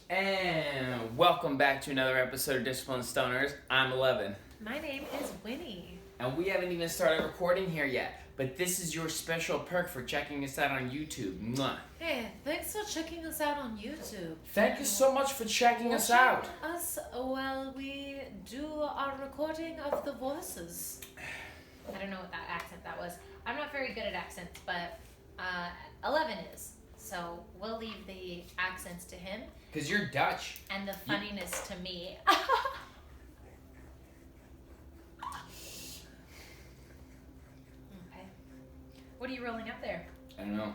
And welcome back to another episode of Disciplined Stoners. I'm 11. My name is Winnie. And we haven't even started recording here yet, but this is your special perk for checking us out on YouTube. Mwah. Hey, thanks for checking us out on YouTube. Thank you so much for checking us out. Us while we do our recording of the voices. I don't know what that accent that was. I'm not very good at accents, but 11 is. So we'll leave the accents to him. Because you're Dutch. And the funniness to me. Okay. What are you rolling up there? I don't know.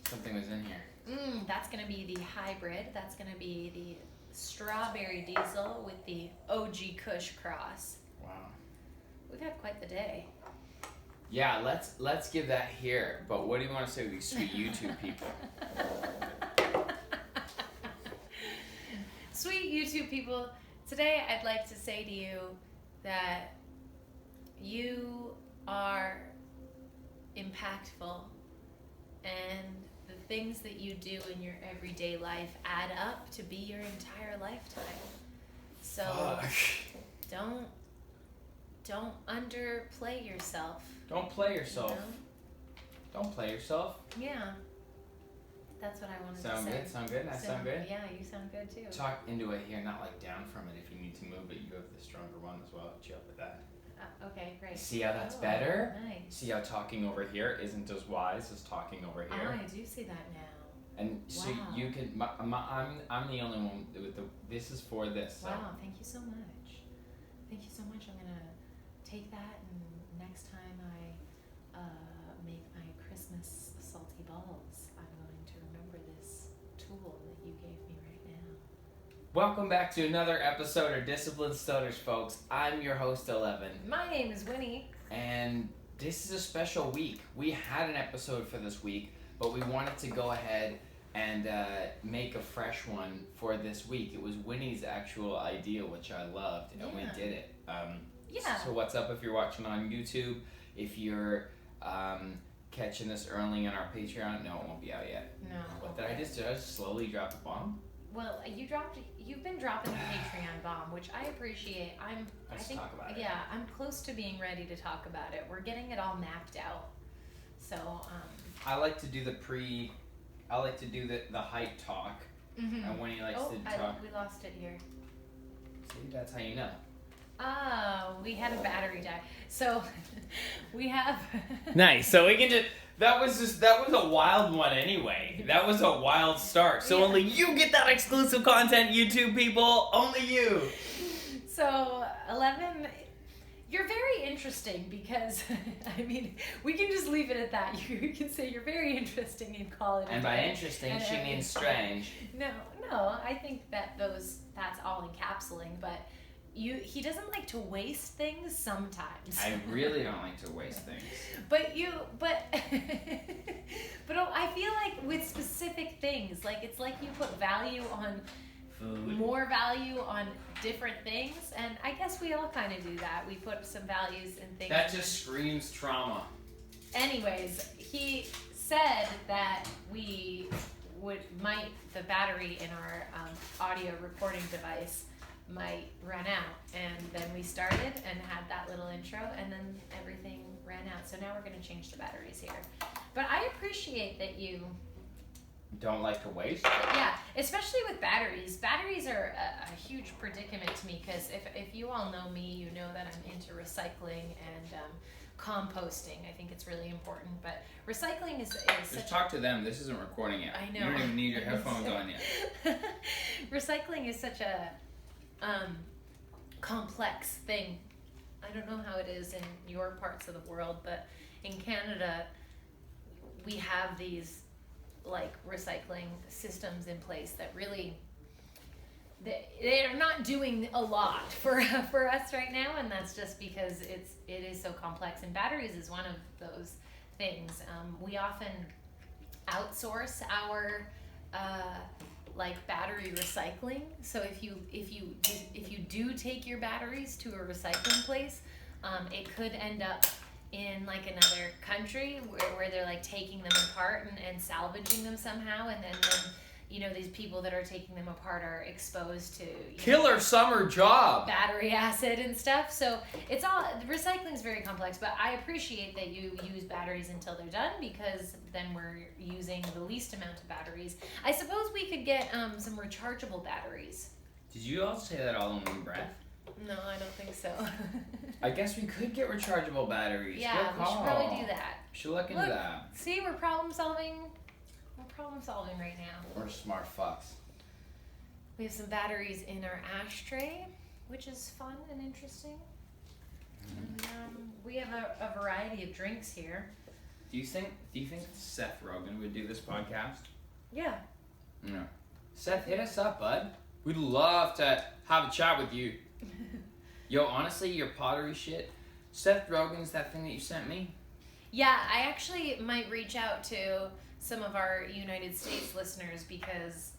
Something was in here. That's going to be the hybrid. That's going to be the strawberry diesel with the OG Kush cross. Wow. We've had quite the day. Yeah, let's give that here. But what do you want to say to these sweet YouTube people? Sweet YouTube people, today I'd like to say to you that you are impactful and the things that you do in your everyday life add up to be your entire lifetime. So don't underplay yourself. Don't play yourself. You know? Don't play yourself. Yeah. That's what I wanted to say. Sound good? Sound good? Yeah, you sound good too. Talk into it here, not like down from it if you need to move, but you have the stronger one as well. Chill with that. Okay, great. See how that's better? Nice. See how talking over here isn't as wise as talking over here? I do see that now. And so you can, I'm the only one with the, this is for this. So. Wow, thank you so much. Thank you so much. I'm going to take that and next time I make my Christmas salty balls, I'm going to remember this tool that you gave me right now. Welcome back to another episode of Disciplined Stoners, folks. I'm your host, 11. My name is Winnie. And this is a special week. We had an episode for this week, but we wanted to go ahead and make a fresh one for this week. It was Winnie's actual idea, which I loved, and we did it. So what's up if you're watching on YouTube? If you're catching this early on our Patreon, no, it won't be out yet. No. What did I just do? I just slowly drop a bomb? Well, you've been dropping the Patreon bomb, which I appreciate. Let's talk about it. Yeah, I'm close to being ready to talk about it. We're getting it all mapped out. So, I like to do the height talk. Mm-hmm. And when he likes to talk. We lost it here. See, that's how you know. Oh, we had a battery die. So we have Nice. So we can that was a wild one anyway. That was a wild start. So only you get that exclusive content, YouTube people. Only you. So 11, you're very interesting because I mean, we can just leave it at that. You can say you're very interesting and call it. And by interesting, she means strange. No, I think that's all encapsulating, but he doesn't like to waste things sometimes. I really don't like to waste things. But I feel like with specific things, like it's like you put value on food, more value on different things, and I guess we all kind of do that. We put some values in things. That just screams trauma. Anyways, he said that the battery in our audio recording device might run out, and then we started and had that little intro, and then everything ran out. So now we're going to change the batteries here. But I appreciate that you don't like to waste. Yeah, especially with batteries. Batteries are a huge predicament to me because if you all know me, you know that I'm into recycling and composting. I think it's really important, but recycling is just talk to them. This isn't recording yet. I know. You don't even need your headphones on yet. Recycling is such a complex thing. I don't know how it is in your parts of the world, but in Canada we have these like recycling systems in place that really they're not doing a lot for us right now, and that's just because it is so complex, and batteries is one of those things. We often outsource our like battery recycling. So if you do take your batteries to a recycling place, it could end up in like another country where they're like taking them apart and salvaging them somehow, and then these people that are taking them apart are exposed to killer summer job, battery acid and stuff. So it's all, recycling is very complex, but I appreciate that you use batteries until they're done, because then we're using the least amount of batteries. I suppose we could get some rechargeable batteries. Did you all say that all in one breath? No, I don't think so. I guess we could get rechargeable batteries. Yeah, Good we should call. probably do that. Should look into that. See, we're problem solving. We're problem solving right now. We're smart fucks. We have some batteries in our ashtray, which is fun and interesting. And we have a variety of drinks here. Do you think Seth Rogen would do this podcast? Yeah. No. Seth, hit us up, bud. We'd love to have a chat with you. Yo, honestly, your pottery shit. Seth Rogen's that thing that you sent me? Yeah, I actually might reach out to some of our United States listeners, because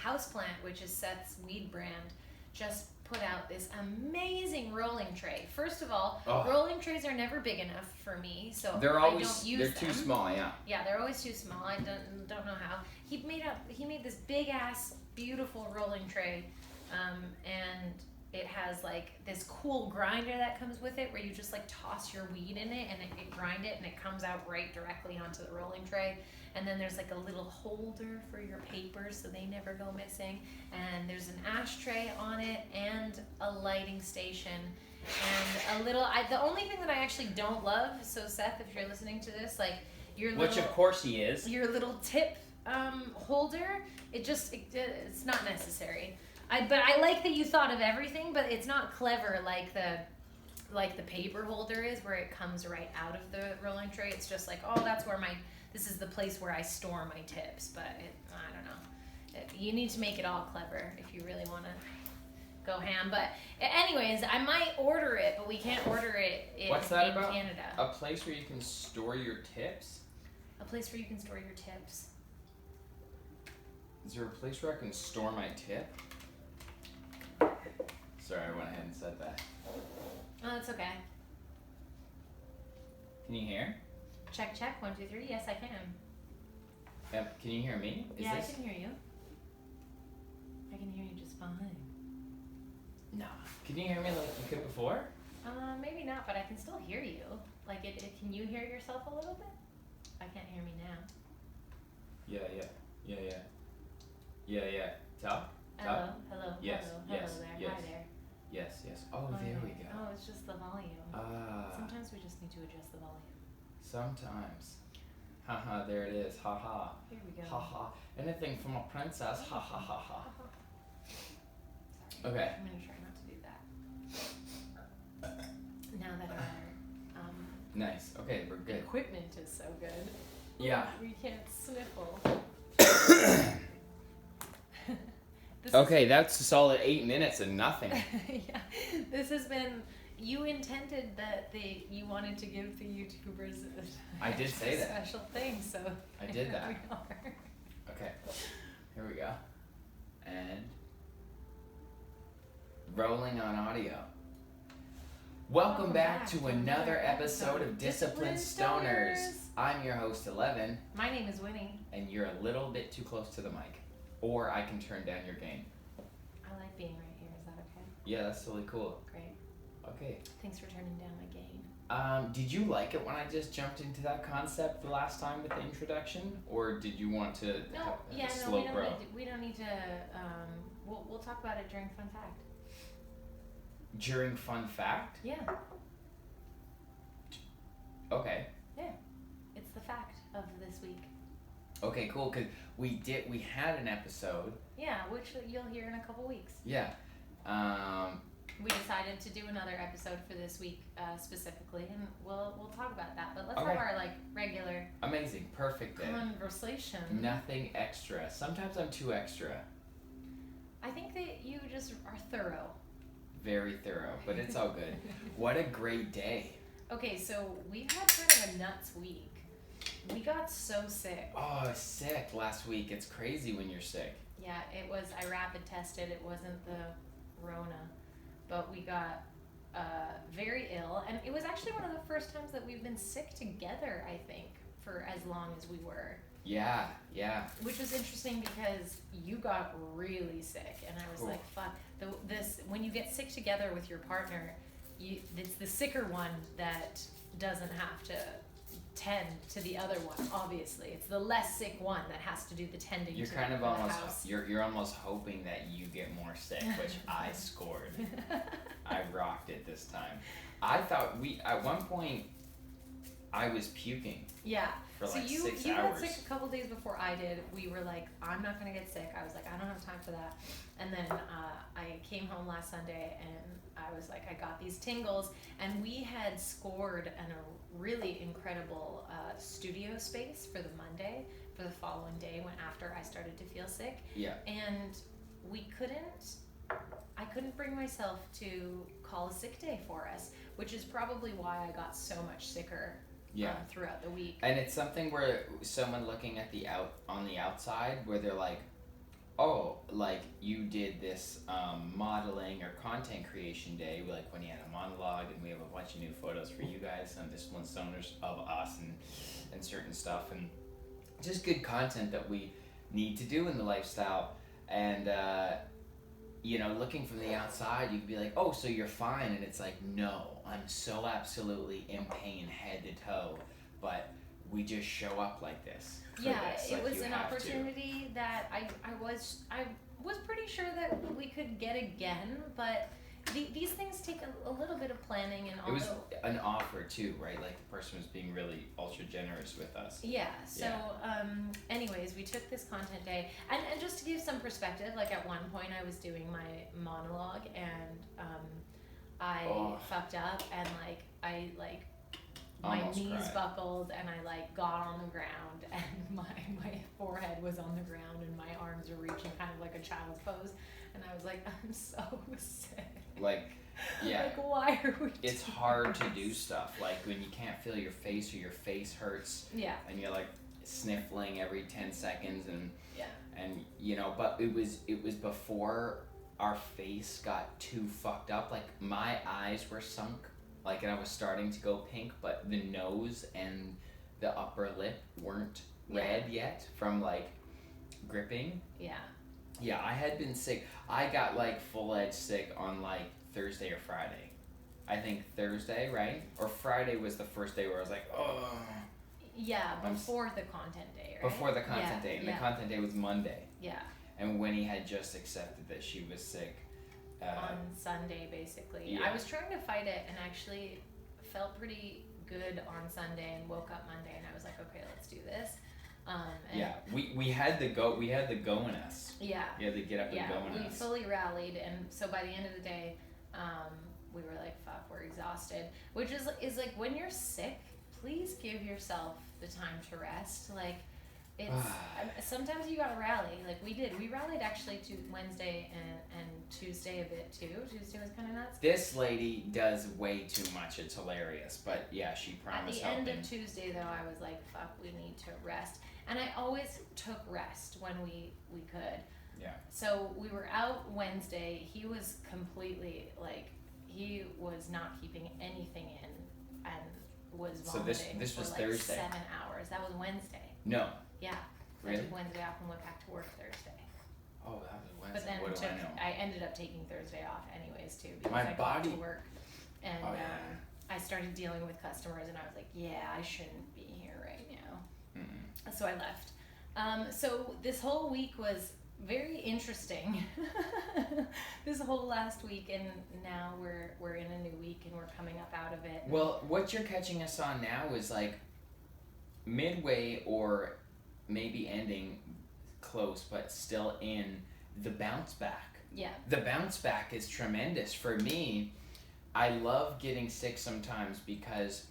Houseplant, which is Seth's weed brand, just put out this amazing rolling tray. First of all, rolling trays are never big enough for me, so I don't use them. They're too small, yeah. Yeah, they're always too small. I don't know how. He made this big ass beautiful rolling tray, and it has like this cool grinder that comes with it, where you just like toss your weed in it and it grind it, and it comes out right directly onto the rolling tray. And then there's like a little holder for your papers so they never go missing. And there's an ashtray on it and a lighting station and a little. The only thing that I actually don't love. So Seth, if you're listening to this, like which of course he is. Your little tip holder. It's not necessary. But I like that you thought of everything, but it's not clever like the paper holder is, where it comes right out of the rolling tray. It's just like, oh, this is the place where I store my tips. But I don't know. You need to make it all clever if you really want to go ham. But anyways, I might order it, but we can't order it in Canada. A place where you can store your tips? A place where you can store your tips. Is there a place where I can store my tip? Sorry, I went ahead and said that. Oh, that's okay. Can you hear? Check, 1, 2, 3. Yes, I can. Yep. Can you hear me? I can hear you. I can hear you just fine. No. Can you hear me like you could before? Maybe not, but I can still hear you. Like, can you hear yourself a little bit? I can't hear me now. Yeah. Tell? Hello. Yes, Hello yes, there. yes. Hi there. Yes. Oh, there we go. Oh, it's just the volume. Sometimes we just need to adjust the volume. Sometimes. Haha, there it is. Haha. Here we go. Haha. Anything from a princess. Ha ha ha ha. Sorry. Okay. I'm gonna try not to do that. Now that our Nice. Okay, we're good. equipment is so good. Yeah. We can't sniffle. Okay, that's a solid 8 minutes and nothing. Yeah, this has been. You intended that you wanted to give the YouTubers I did say that. Special thing, so I did that. We are. Okay, here we go. And rolling on audio. Welcome back to another episode of Disciplined Stoners. I'm your host, 11. My name is Winnie. And you're a little bit too close to the mic. Or I can turn down your gain. I like being right here. Is that okay? Yeah, that's really cool. Great. Okay. Thanks for turning down my gain. Did you like it when I just jumped into that concept the last time with the introduction? Or did you want to have a slow grow? We don't need to, we'll talk about it during Fun Fact. During Fun Fact? Yeah. Okay. Yeah. It's the fact of this week. Okay, cool, because we had an episode. Yeah, which you'll hear in a couple weeks. Yeah. We decided to do another episode for this week specifically, and we'll talk about that. But let's have our regular. Amazing, perfect then. Conversation. Nothing extra. Sometimes I'm too extra. I think that you just are thorough. Very thorough, but it's all good. What a great day. Okay, so we've had kind of a nuts week. We got so sick. Oh, sick last week. It's crazy when you're sick. Yeah, it was. I rapid tested. It wasn't the Rona, but we got very ill, and it was actually one of the first times that we've been sick together. I think for as long as we were. Yeah, yeah. Which was interesting because you got really sick, and I was Ooh. like, "Fuck!" This when you get sick together with your partner, it's the sicker one that doesn't have to tend to the other one. Obviously, it's the less sick one that has to do the tending. You're to kind of the almost house. you're almost hoping that you get more sick, which I scored. I rocked it this time. I thought at one point I was puking. Yeah. For so like you 6 you hours. got sick a couple days before I did. We were like, I'm not gonna get sick. I was like, I don't have time for that. And then I came home last Sunday and I was like, I got these tingles, and we had scored a really incredible studio space for the Monday for the following day when after I started to feel sick. Yeah. And I couldn't bring myself to call a sick day for us, which is probably why I got so much sicker. Yeah. Throughout the week. And it's something where someone looking at on the outside, where they're like, oh, like you did this modeling or content creation day, like when you had a monologue, and we have a bunch of new photos for you guys, some disciplined stoners of us and certain stuff, and just good content that we need to do in the lifestyle. And looking from the outside, you could be like, oh, so you're fine, and it's like, no, I'm so absolutely in pain head to toe, but we just show up like this. It was an opportunity that I was pretty sure that we could get again, but these things take a little bit of planning, and it was an offer too, right? Like the person was being really ultra generous with us. Yeah. So, anyways, we took this content day, and just to give some perspective, like at one point I was doing my monologue, and I fucked up, and my Almost knees cried. buckled, and I got on the ground, and my forehead was on the ground, and my arms were reaching kind of like a child's pose, and I was like, I'm so sick. Like, yeah. Like, why are we? It's hard to do stuff like when you can't feel your face or your face hurts. Yeah. And you're like sniffling every 10 seconds, and yeah. And but it was before our face got too fucked up. Like my eyes were sunk, like, and I was starting to go pink, but the nose and the upper lip weren't red yet from like gripping. Yeah. Yeah, I had been sick. I got like full-edged sick on like Thursday or Friday. I think Thursday, right? Or Friday was the first day where I was like, oh. Yeah, before the content day, right? Before the content day, and the content day was Monday. Yeah. And Winnie had just accepted that she was sick. On Sunday, basically. Yeah. I was trying to fight it, and actually felt pretty good on Sunday, and woke up Monday, and I was like, okay, let's do this. We had the go in us. Yeah. We had to get up and go in us. Yeah, we fully rallied, and so by the end of the day, we were like, fuck, we're exhausted. Which is like, when you're sick, please give yourself the time to rest. Like, it's sometimes you gotta rally. Like we did. We rallied actually to Wednesday and Tuesday a bit too. Tuesday was kind of nuts. This lady does way too much. It's hilarious. But yeah, she promised At the helping. end of Tuesday though, I was like, fuck, we need to rest. And I always took rest when we could. Yeah. So we were out Wednesday. He was completely like, he was not keeping anything in and was vomiting. So this was for Thursday. 7 hours. That was Wednesday. No. Yeah. Really? I took Wednesday off and went back to work Thursday. Oh, that was Wednesday. But then what do I know? I ended up taking Thursday off anyways too, because My I got body- to work and I started dealing with customers, and I was like, yeah, I shouldn't be here right now. Mm-mm. So I left. So this whole week was very interesting. This whole last week, and now we're in a new week, and we're coming up out of it. Well, what you're catching us on now is like midway or maybe ending close, but still in the bounce back. Yeah. The bounce back is tremendous. For me, I love getting sick sometimes because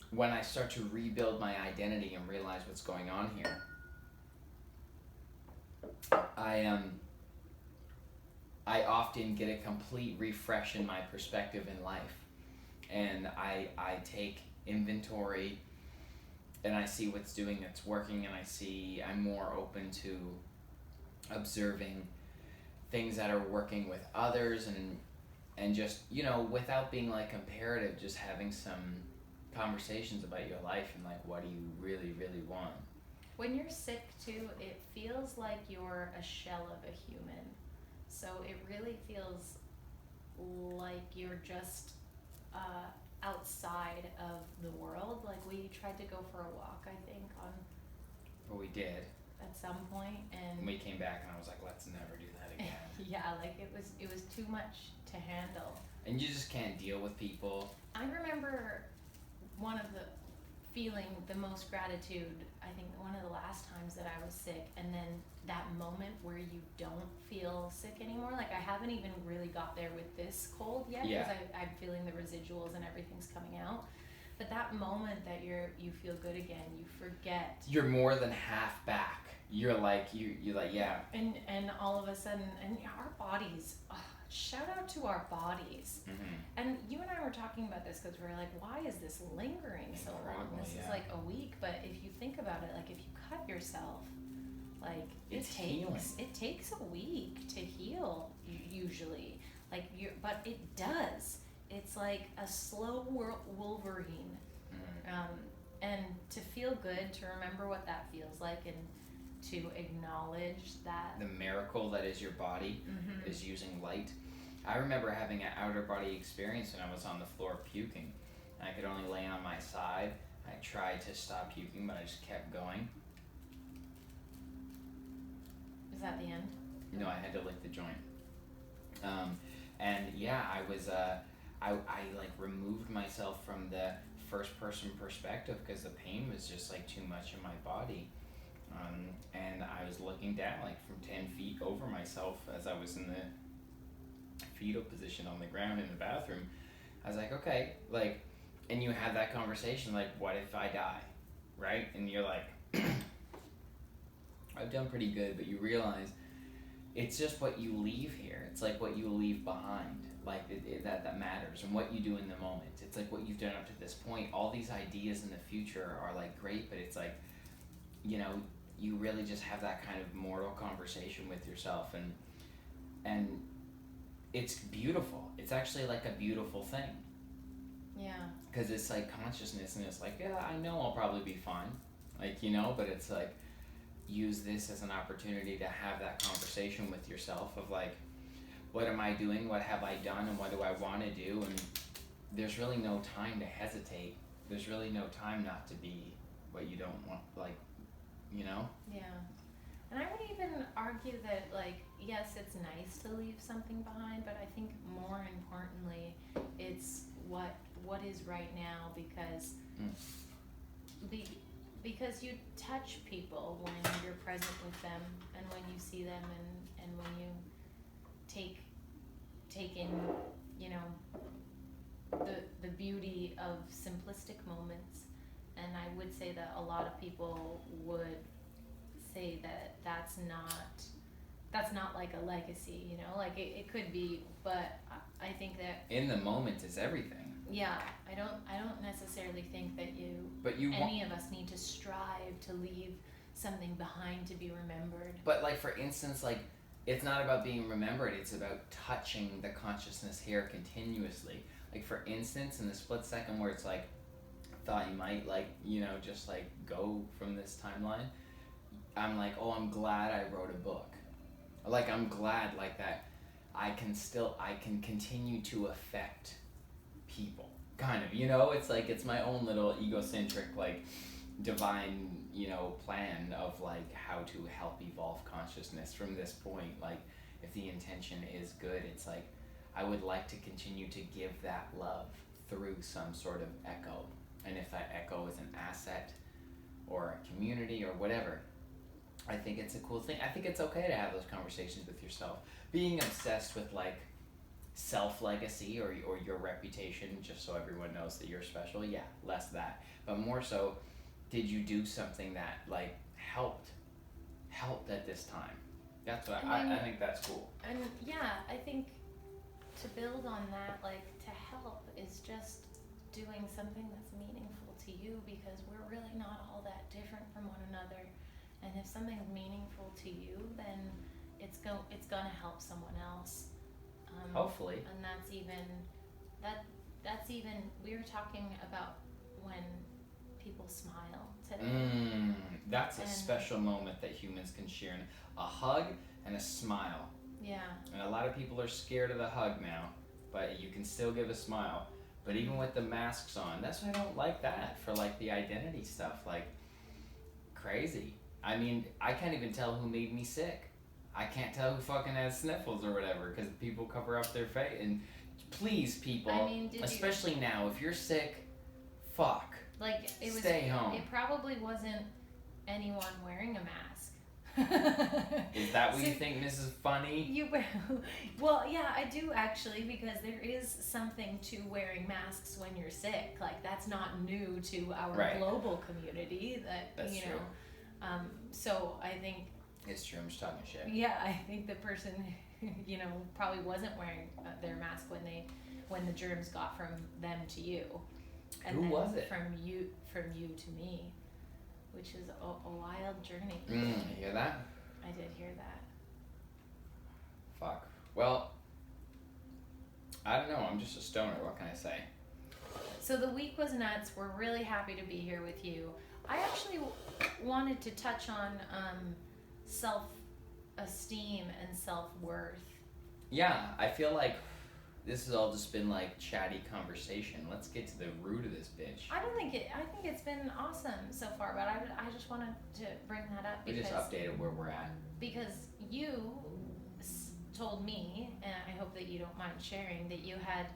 when I start to rebuild my identity and realize what's going on here, I often get a complete refresh in my perspective in life, and I take inventory, and I see what's that's working, and I'm more open to observing things that are working with others, and just, without being like comparative, just having some conversations about your life and like, what do you really, really want? When you're sick too, it feels like you're a shell of a human. So it really feels like you're just outside of the world. Like we tried to go for a walk, I think, on But we did. at some point, and We came back and I was like, let's never do that again. yeah, like it was too much to handle. And you just can't deal with people. I remember one of the feeling the most gratitude, I think one of the last times that I was sick, and then that moment where you don't feel sick anymore. Like I haven't even really got there with this cold yet, because I'm feeling the residuals and everything's coming out. But that moment that you feel good again, you forget. You're more than half back. You're like, you're like, yeah. And all of a sudden, and our bodies, shout out to our bodies. Mm-hmm. And you and I were talking about this because we were like, why is this lingering so long? This is like a week, but if you think about it, like if you cut yourself, like it takes a week to heal usually. Like but it does. It's like a slow Wolverine. Mm-hmm. And to feel good, to remember what that feels like, and to acknowledge that the miracle that is your body is using light. I remember having an outer body experience when I was on the floor puking. I could only lay on my side. I tried to stop puking, but I just kept going. Is that the end? No, I had to lick the joint. And yeah, I was I like removed myself from the first person perspective because the pain was just like too much in my body. And I was looking down like from 10 feet over myself as I was in the fetal position on the ground in the bathroom. I was like, okay, like, and you have that conversation like, what if I die, right? And you're like, I've done pretty good, but you realize it's just what you leave here. It's like what you leave behind, like that matters, and what you do in the moment. It's like what you've done up to this point. All these ideas in the future are like great, but it's like, you know, you really just have that kind of mortal conversation with yourself, and it's beautiful. It's actually like a beautiful thing. Yeah. Because it's like consciousness, and it's like, yeah, I know I'll probably be fine, like, you know, but it's like, use this as an opportunity to have that conversation with yourself of like, what am I doing, what have I done, and what do I want to do? And there's really no time to hesitate. There's really no time not to be what you don't want, like, you know? Yeah. And I would even argue that, like, yes, it's nice to leave something behind, but I think more importantly, it's what is right now, because because you touch people when you're present with them, and when you see them, and when you take in, you know, the beauty of simplistic moments. And I would say that a lot of people would say that that's not like a legacy, you know, like it could be, but I think that in the moment is everything. Yeah, I don't necessarily think that any of us need to strive to leave something behind to be remembered. But like, for instance, like, it's not about being remembered, it's about touching the consciousness here continuously. Like, for instance, in the split second where it's like, thought you might, like, you know, just like go from this timeline, I'm like, oh, I'm glad I wrote a book. Like, I'm glad like that I can continue to affect people, kind of, you know? It's like, it's my own little egocentric, like, divine, you know, plan of like how to help evolve consciousness from this point. Like, if the intention is good, it's like, I would like to continue to give that love through some sort of echo. And if that echo is an asset or a community or whatever, I think it's a cool thing. I think it's okay to have those conversations with yourself. Being obsessed with like self-legacy or your reputation, just so everyone knows that you're special, yeah, less that. But more so, did you do something that like helped at this time? That's what I think that's cool. And yeah, I think to build on that, like, to help is just doing something that's meaningful to you, because we're really not all that different from one another. And if something's meaningful to you, then it's gonna help someone else. Hopefully. And that's even we were talking about when people smile today. That's a And- special moment that humans can share. A hug and a smile. Yeah. And a lot of people are scared of the hug now, but you can still give a smile. But even with the masks on, that's why I don't like that for like the identity stuff. Like, crazy. I mean, I can't even tell who made me sick. I can't tell who fucking has sniffles or whatever because people cover up their face. And please, people, I mean, especially now, if you're sick, fuck. Like, Stay home. It probably wasn't anyone wearing a mask. Is that what you think, Mrs. Funny? Well, yeah, I do actually, because there is something to wearing masks when you're sick. Like, that's not new to our global community. That's you true. know, so I think it's true. I'm just talking shit. Yeah, I think the person, probably wasn't wearing their mask when the germs got from them to you, and Who then was it? from you to me, which is a wild journey. You hear that? I did hear that. Fuck. Well, I don't know. I'm just a stoner. What can I say? So the week was nuts. We're really happy to be here with you. I actually wanted to touch on self-esteem and self-worth. Yeah, I feel like this has all just been like chatty conversation. Let's get to the root of this bitch. I think it's been awesome so far, but I just wanted to bring that up We because just updated where we're at. Because you told me, and I hope that you don't mind sharing, that you had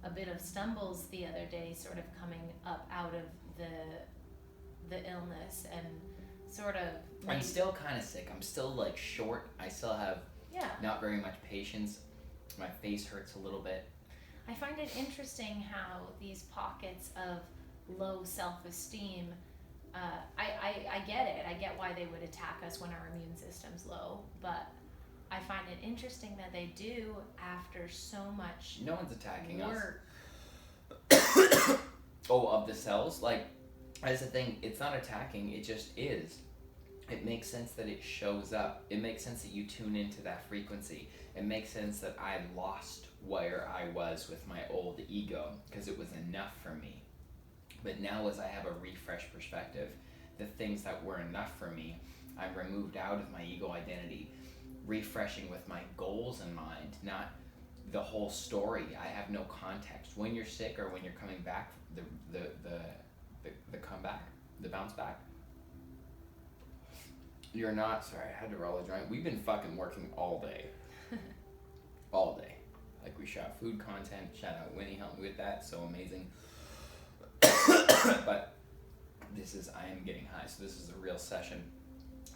a bit of stumbles the other day, sort of coming up out of the illness and sort of. I'm still kind of sick. I'm still like short. I still have not very much patience. My face hurts a little bit. I find it interesting how these pockets of low self-esteem, I get it. I get why they would attack us when our immune system's low, but I find it interesting that they do after so much No one's attacking work. us. Oh, of the cells? Like, that's the thing. It's not attacking. It just is. It makes sense that it shows up. It makes sense that you tune into that frequency. It makes sense that I lost where I was with my old ego because it was enough for me. But now as I have a refreshed perspective, the things that were enough for me, I removed out of my ego identity, refreshing with my goals in mind, not the whole story. I have no context. When you're sick or when you're coming back, the comeback, the bounce back, you're not, sorry, I had to roll a joint. We've been fucking working all day. All day. Like, we shot food content. Shout out Winnie, helped me with that. So amazing. But I am getting high. So this is a real session.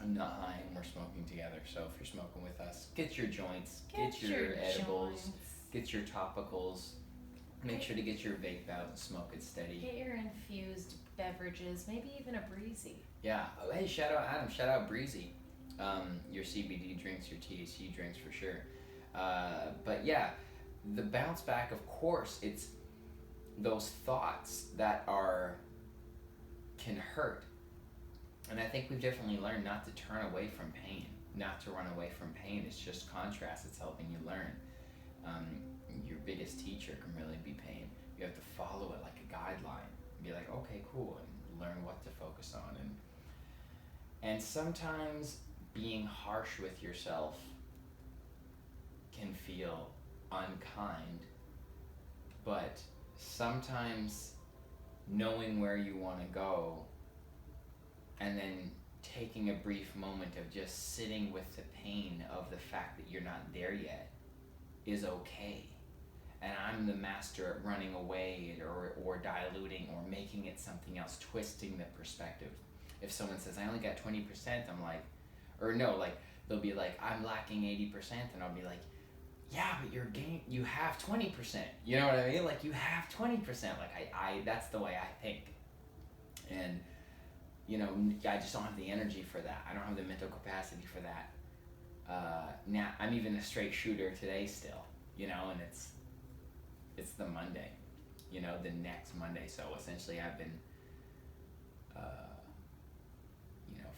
I'm not high and we're smoking together. So if you're smoking with us, get your joints, get your edibles, get your topicals. Make sure to get your vape out and smoke it steady. Get your infused beverages, maybe even a breezy. Yeah. Oh, hey, shout out Adam. Shout out Breezy. Your CBD drinks, your THC drinks for sure. But yeah, the bounce back, of course, it's those thoughts that can hurt. And I think we've definitely learned not to turn away from pain, not to run away from pain. It's just contrast. It's helping you learn. Your biggest teacher can really be pain. You have to follow it like a guideline and be like, okay, cool, and learn what to focus on. And sometimes being harsh with yourself can feel unkind, but sometimes knowing where you want to go and then taking a brief moment of just sitting with the pain of the fact that you're not there yet is okay. And I'm the master at running away or diluting or making it something else, twisting the perspective. If someone says, I only got 20%, I'm like, or no, like, they'll be like, I'm lacking 80%, and I'll be like, yeah, but you have 20%. You know what I mean? Like, you have 20%. Like, I that's the way I think. And, I just don't have the energy for that. I don't have the mental capacity for that. Now, I'm even a straight shooter today still, and it's the Monday, the next Monday. So essentially I've been,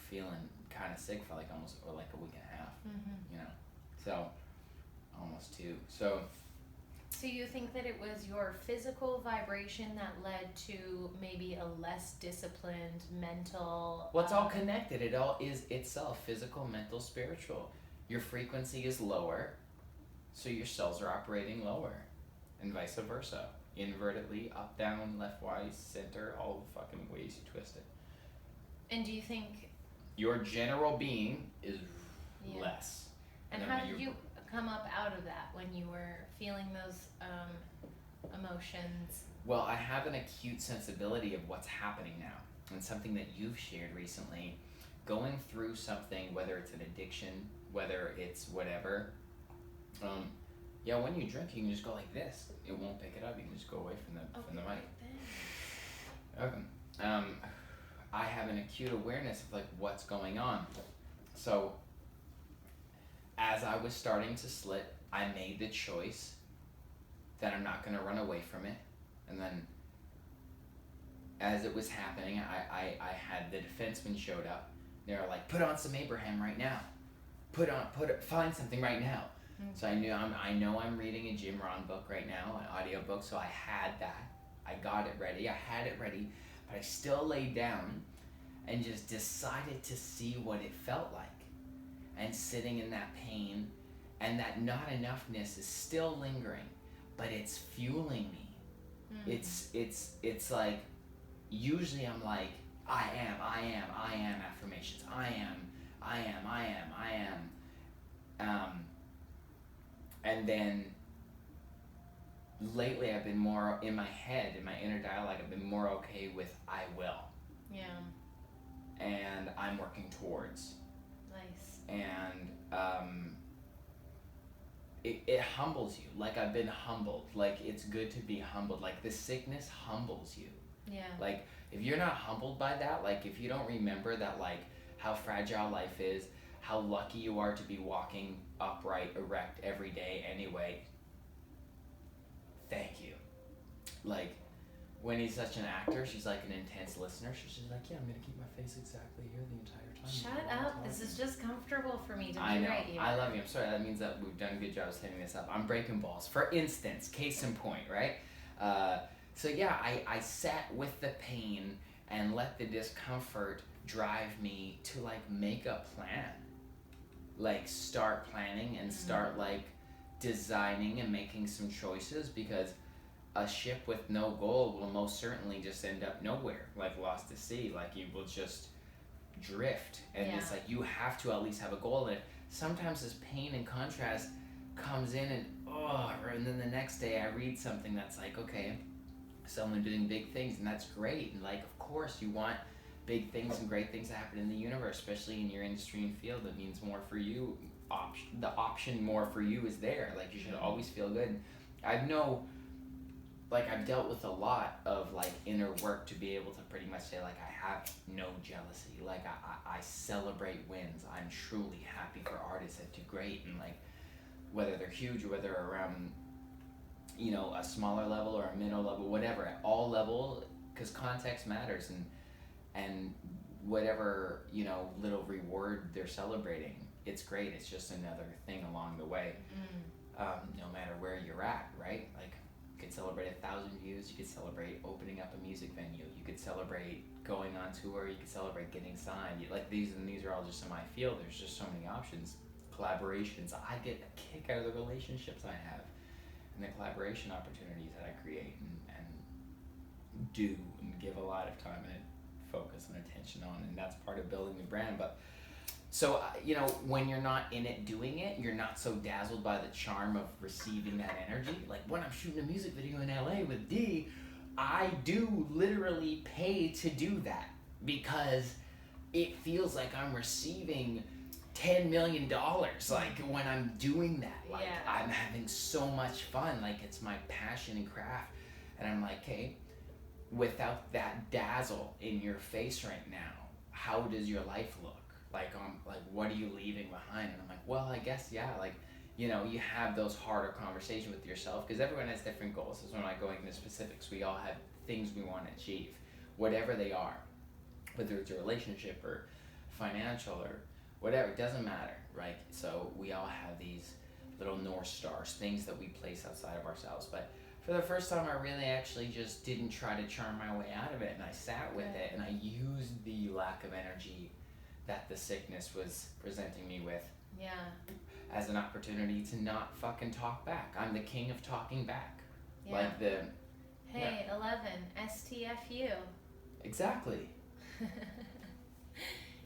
feeling kind of sick for like almost, or like a week and a half, so almost 2. So So you think that it was your physical vibration that led to maybe a less disciplined mental? Well, it's all connected. It all is itself physical, mental, spiritual. Your frequency is lower, so your cells are operating lower, and vice versa. Invertedly, up, down, left, right, center, all the fucking ways you twist it. And do you think? Your general being is less. And how did you come up out of that when you were feeling those emotions? Well, I have an acute sensibility of what's happening now, and something that you've shared recently. Going through something, whether it's an addiction, whether it's whatever. Yeah, when you drink, you can just go like this. It won't pick it up. You can just go away from the mic. Okay. I have an acute awareness of like what's going on. So, as I was starting to slip, I made the choice that I'm not going to run away from it. And then, as it was happening, I had the defensemen showed up. They were like, "Put on some Abraham right now. Find something right now." Mm-hmm. So I know I'm reading a Jim Rohn book right now, an audio book. So I had that. I got it ready. I had it ready, but I still laid down and just decided to see what it felt like. And sitting in that pain, and that not enoughness is still lingering, but it's fueling me. Mm-hmm. It's like, usually I'm like, I am affirmations. I am. And then lately I've been more in my head, in my inner dialogue, I've been more okay with I will. Yeah. And I'm working towards. Nice. And it humbles you. Like I've been humbled. Like it's good to be humbled. Like the sickness humbles you. Yeah. Like if you're not humbled by that, like if you don't remember that, like how fragile life is, how lucky you are to be walking upright, erect every day anyway. Thank you. Like when he's such an actor, she's like an intense listener. She's just like, yeah, I'm gonna keep my face exactly here the entire time. Shut up. This is just comfortable for me to be I know. right here. I love you. I'm sorry. That means that we've done a good job of setting this up. I'm breaking balls. For instance, case in point, right? So yeah, I sat with the pain and let the discomfort drive me to like make a plan. Like start planning and start like designing and making some choices, because a ship with no goal will most certainly just end up nowhere, like lost at sea. Like you will just drift, and it's like you have to at least have a goal. And sometimes this pain and contrast comes in, and then the next day I read something that's like, okay, someone doing big things, and that's great. And like, of course, you want big things and great things to happen in the universe, especially in your industry and field. That means more for you. The option more for you is there. Like you should always feel good. I've dealt with a lot of like inner work to be able to pretty much say like I have no jealousy. Like I celebrate wins. I'm truly happy for artists that do great, and like whether they're huge or whether they're around, a smaller level or a middle level, whatever, at all levels, because context matters, and whatever little reward they're celebrating, it's great. It's just another thing along the way. No matter where you're at, right? Like you could celebrate 1,000 views, you could celebrate opening up a music venue, you could celebrate going on tour, you could celebrate getting signed. These are all just in my field. There's just so many options. Collaborations, I get a kick out of the relationships I have and the collaboration opportunities that I create and do and give a lot of time and focus and attention on, and that's part of building the brand. But so when you're not in it doing it, you're not so dazzled by the charm of receiving that energy. Like when I'm shooting a music video in LA with D, I do literally pay to do that because it feels like I'm receiving $10 million like when I'm doing that. Like I'm having so much fun. Like it's my passion and craft, and I'm like, hey, without that dazzle in your face right now, how does your life look? Like what are you leaving behind? And I'm like, well, I guess you have those harder conversations with yourself, because everyone has different goals. So we're not going into specifics. We all have things we want to achieve, whatever they are, whether it's a relationship or financial or whatever, it doesn't matter, right? So we all have these little North Stars, things that we place outside of ourselves. But for the first time, I really actually just didn't try to charm my way out of it, and I sat with it, and I used the lack of energy that the sickness was presenting me with as an opportunity to not fucking talk back. I'm the king of talking back. Yeah. Like the... Hey, 11, STFU. Exactly.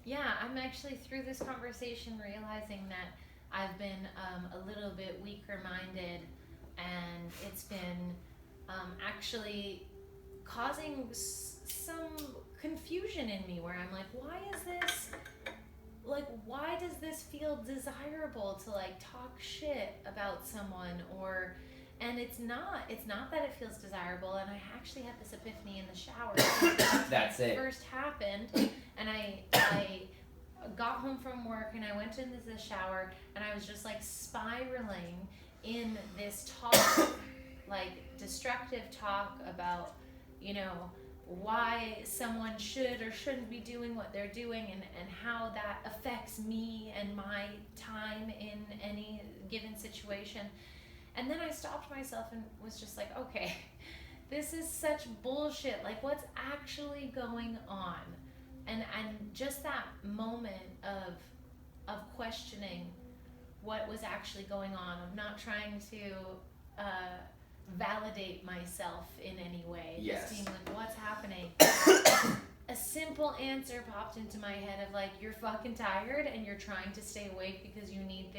Yeah, I'm actually through this conversation realizing that I've been a little bit weaker minded, and it's been actually causing some confusion in me where I'm like, why does this feel desirable to like talk shit about someone? And it's not that it feels desirable, and I actually had this epiphany in the shower. That's it. First happened, and I got home from work and I went into the shower and I was just like spiraling in this talk, like destructive talk about, you know, why someone should or shouldn't be doing what they're doing, and how that affects me and my time in any given situation. And then I stopped myself and was just like, okay, this is such bullshit. Like, what's actually going on? And just that moment of questioning what was actually going on, of not trying to validate myself in any way. Yes. Just being like, what's happening? A simple answer popped into my head of like, you're fucking tired and you're trying to stay awake because you need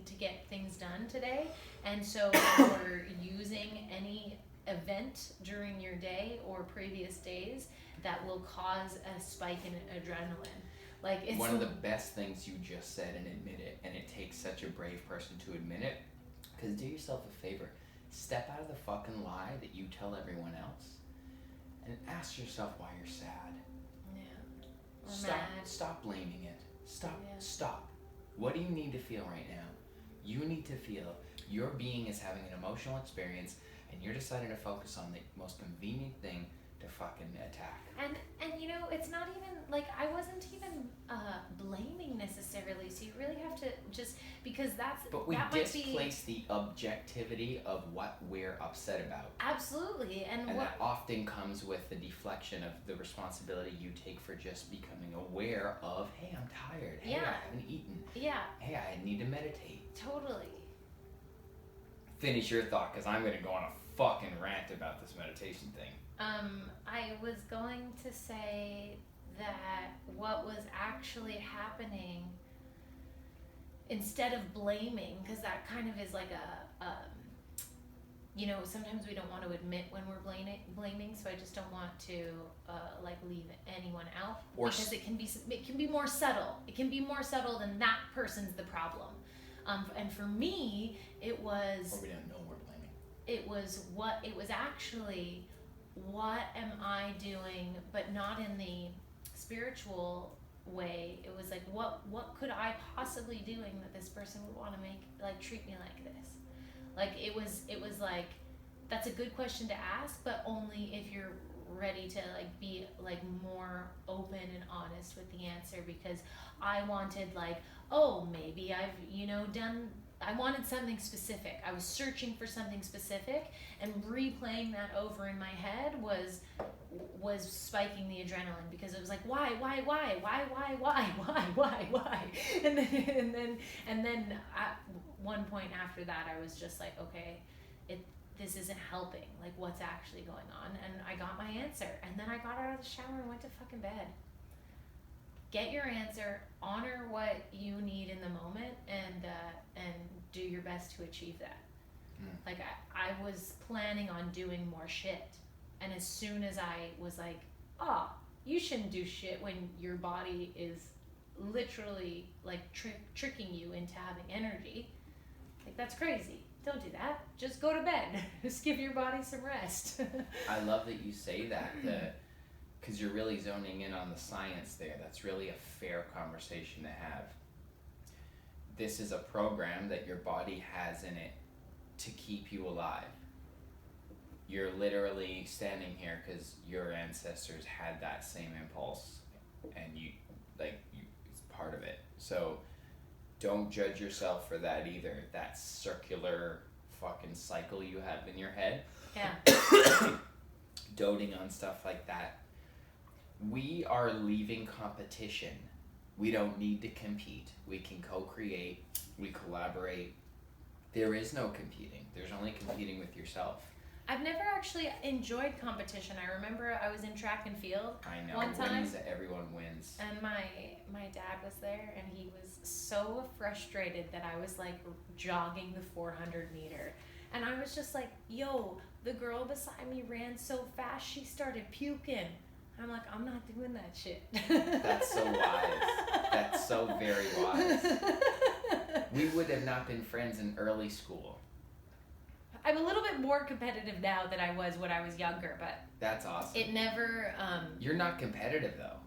to get things done today. And so you're using any event during your day or previous days that will cause a spike in adrenaline. Like, it's one of the best things you just said, and admit it, and it takes such a brave person to admit it, because do yourself a favor, step out of the fucking lie that you tell everyone else and ask yourself why you're sad. Yeah. Stop blaming it. Stop. What do you need to feel right now? You need to feel your being is having an emotional experience, and you're deciding to focus on the most convenient thing to fucking attack. And you know, it's not even like I wasn't even blaming necessarily. So you really have to just, because But we that displace the objectivity of what we're upset about. Absolutely, and that often comes with the deflection of the responsibility you take for just becoming aware of, hey, I'm tired. Hey, I haven't eaten. Yeah. Hey, I need to meditate. Totally. Finish your thought, because I'm going to go on a fucking rant about this meditation thing. I was going to say that what was actually happening, instead of blaming, because that kind of is like you know, sometimes we don't want to admit when we're blaming, so I just don't want to like leave anyone out, because it can be more subtle. It can be more subtle than that person's the problem. And for me, it was... Or we don't know we're blaming. It was actually, what am I doing, but not in the spiritual way. It was like, what could I possibly doing that this person would want to treat me like this? Like, it was like, that's a good question to ask, but only if you're ready to like be like more open and honest with the answer, because I wanted like, oh, maybe I've, you know, I wanted something specific. I was searching for something specific, and replaying that over in my head was spiking the adrenaline, because it was like, why, and then at one point after that, I was just like, okay, this isn't helping. Like, what's actually going on? And I got my answer, and then I got out of the shower and went to fucking bed. Get your answer, honor what you need in the moment, and do your best to achieve that. Like, I was planning on doing more shit, and as soon as I was like, you shouldn't do shit when your body is literally like tricking you into having energy, like, that's crazy. Don't do that. Just go to bed. Just give your body some rest. I love that you say that, because you're really zoning in on the science there. That's really a fair conversation to have. This is a program that your body has in it to keep you alive. You're literally standing here because your ancestors had that same impulse, and it's part of it. So don't judge yourself for that either. That circular fucking cycle you have in your head. Yeah. Doting on stuff like that. We are leaving competition. We don't need to compete. We can co-create. We collaborate. There is no competing. There's only competing with yourself. I've never actually enjoyed competition. I remember I was in track and field. I know. One time, Winnie's everyone wins. and my dad was there, and he was so frustrated that I was like jogging the 400 meter, and I was just like, "Yo, the girl beside me ran so fast she started puking." I'm like, I'm not doing that shit. That's so wise. That's so very wise. We would have not been friends in early school. I'm a little bit more competitive now than I was when I was younger, but that's awesome. it never. You're not competitive though.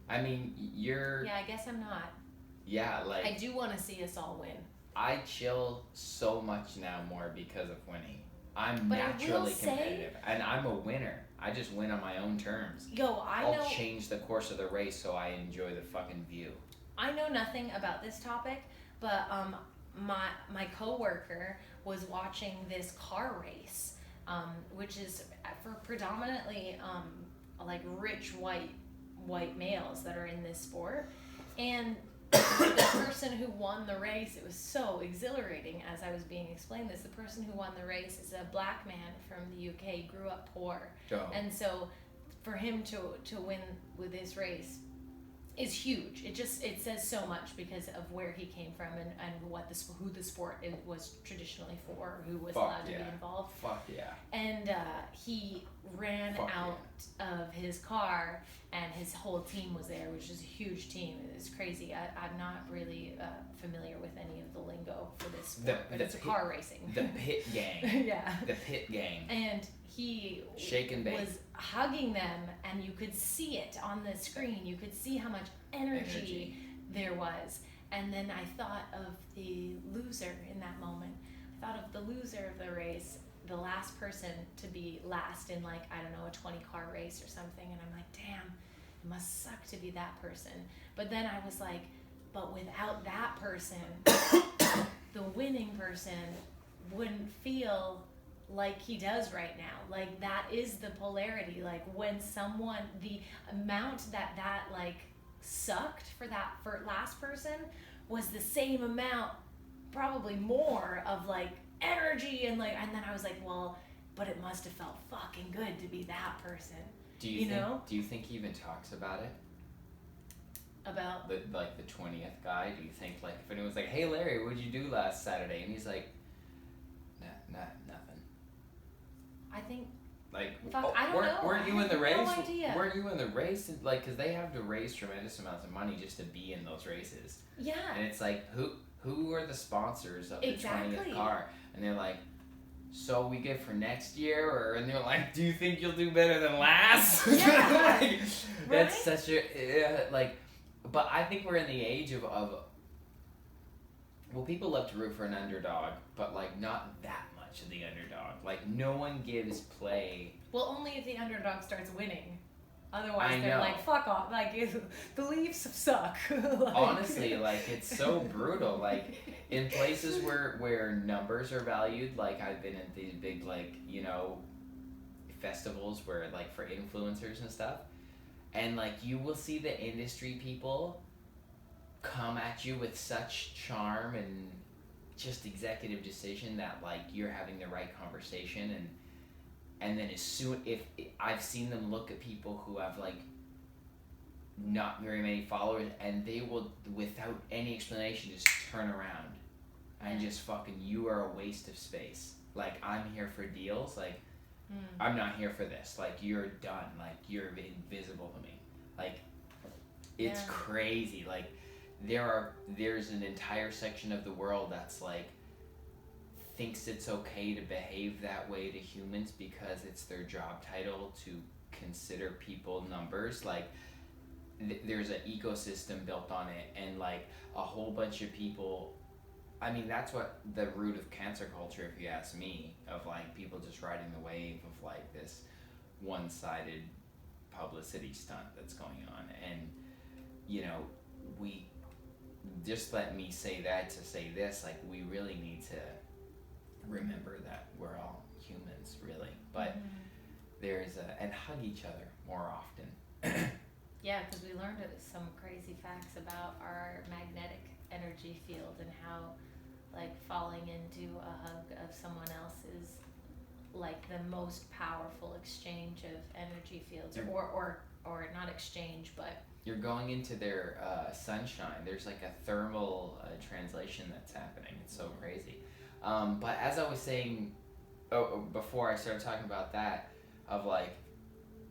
I mean, you're. Yeah, I guess I'm not. Yeah, like. I do want to see us all win. I chill so much now more because of Winnie. I'm naturally competitive, and I'm a winner. I just win on my own terms. I'll change the course of the race so I enjoy the fucking view. I know nothing about this topic, but my coworker was watching this car race, which is for predominantly like rich white males that are in this sport, and the person who won the race, it was so exhilarating as I was being explained this. The person who won the race is a black man from the UK, grew up poor, and so for him to win with this race is huge. It says so much because of where he came from and what who the sport was traditionally for, who was allowed to be involved. Fuck yeah. And he ran out of his car, and his whole team was there, which is a huge team. It's crazy. I'm not really familiar with any of the lingo for this sport, but it's car racing. The pit gang. Yeah. The pit gang. And he was hugging them, and you could see it on the screen. You could see how much energy there was. And then I thought of the loser in that moment. I thought of the loser of the race, the last person to be last in, like, I don't know, a 20-car race or something. And I'm like, damn, it must suck to be that person. But then I was like, but without that person, the winning person wouldn't feel like he does right now. Like, that is the polarity. Like, when someone, the amount that like sucked for last person was the same amount, probably more, of like energy and then I was like, well, but it must have felt fucking good to be that person. Do you think he even talks about it? About the 20th guy? Do you think, like, if anyone's like, hey Larry, what'd you do last Saturday? And he's like, nothing. I think, like, I don't know. Weren't you in the race? No idea. Weren't you in the race? Like, because they have to raise tremendous amounts of money just to be in those races. Yeah. And it's like, who are the sponsors of the 20th car? And they're like, so we good for next year? And they're like, do you think you'll do better than last? Yeah. Like, that's such a, but I think we're in the age of, well, people love to root for an underdog, but, like, not that much of the underdog. Like, no one gives play. Well, only if the underdog starts winning. Otherwise, they're like, fuck off. Like, the Leafs suck. Like, honestly, like, it's so brutal. Like, in places where numbers are valued, like, I've been at these big, like, you know, festivals where, like, for influencers and stuff, and, like, you will see the industry people come at you with such charm and just executive decision that, like, you're having the right conversation, and then as soon, if I've seen them look at people who have, like, not very many followers, and they will, without any explanation, just turn around and just fucking, you are a waste of space. Like, I'm here for deals. Like, I'm not here for this. Like, you're done. Like, you're invisible to me. Like, it's crazy. Like, there's an entire section of the world that's, like, thinks it's okay to behave that way to humans because it's their job title to consider people numbers. Like, there's an ecosystem built on it, and, like, a whole bunch of people, I mean, that's what the root of cancer culture, if you ask me, of, like, people just riding the wave of, like, this one-sided publicity stunt that's going on. And, you know, just let me say that to say this. Like, we really need to remember that we're all humans, really. But and hug each other more often. Yeah, because we learned some crazy facts about our magnetic energy field and how, like, falling into a hug of someone else is like the most powerful exchange of energy fields, or not exchange, but you're going into their sunshine. There's like a thermal translation that's happening. It's so crazy. But as I was saying, before I started talking about that, of like,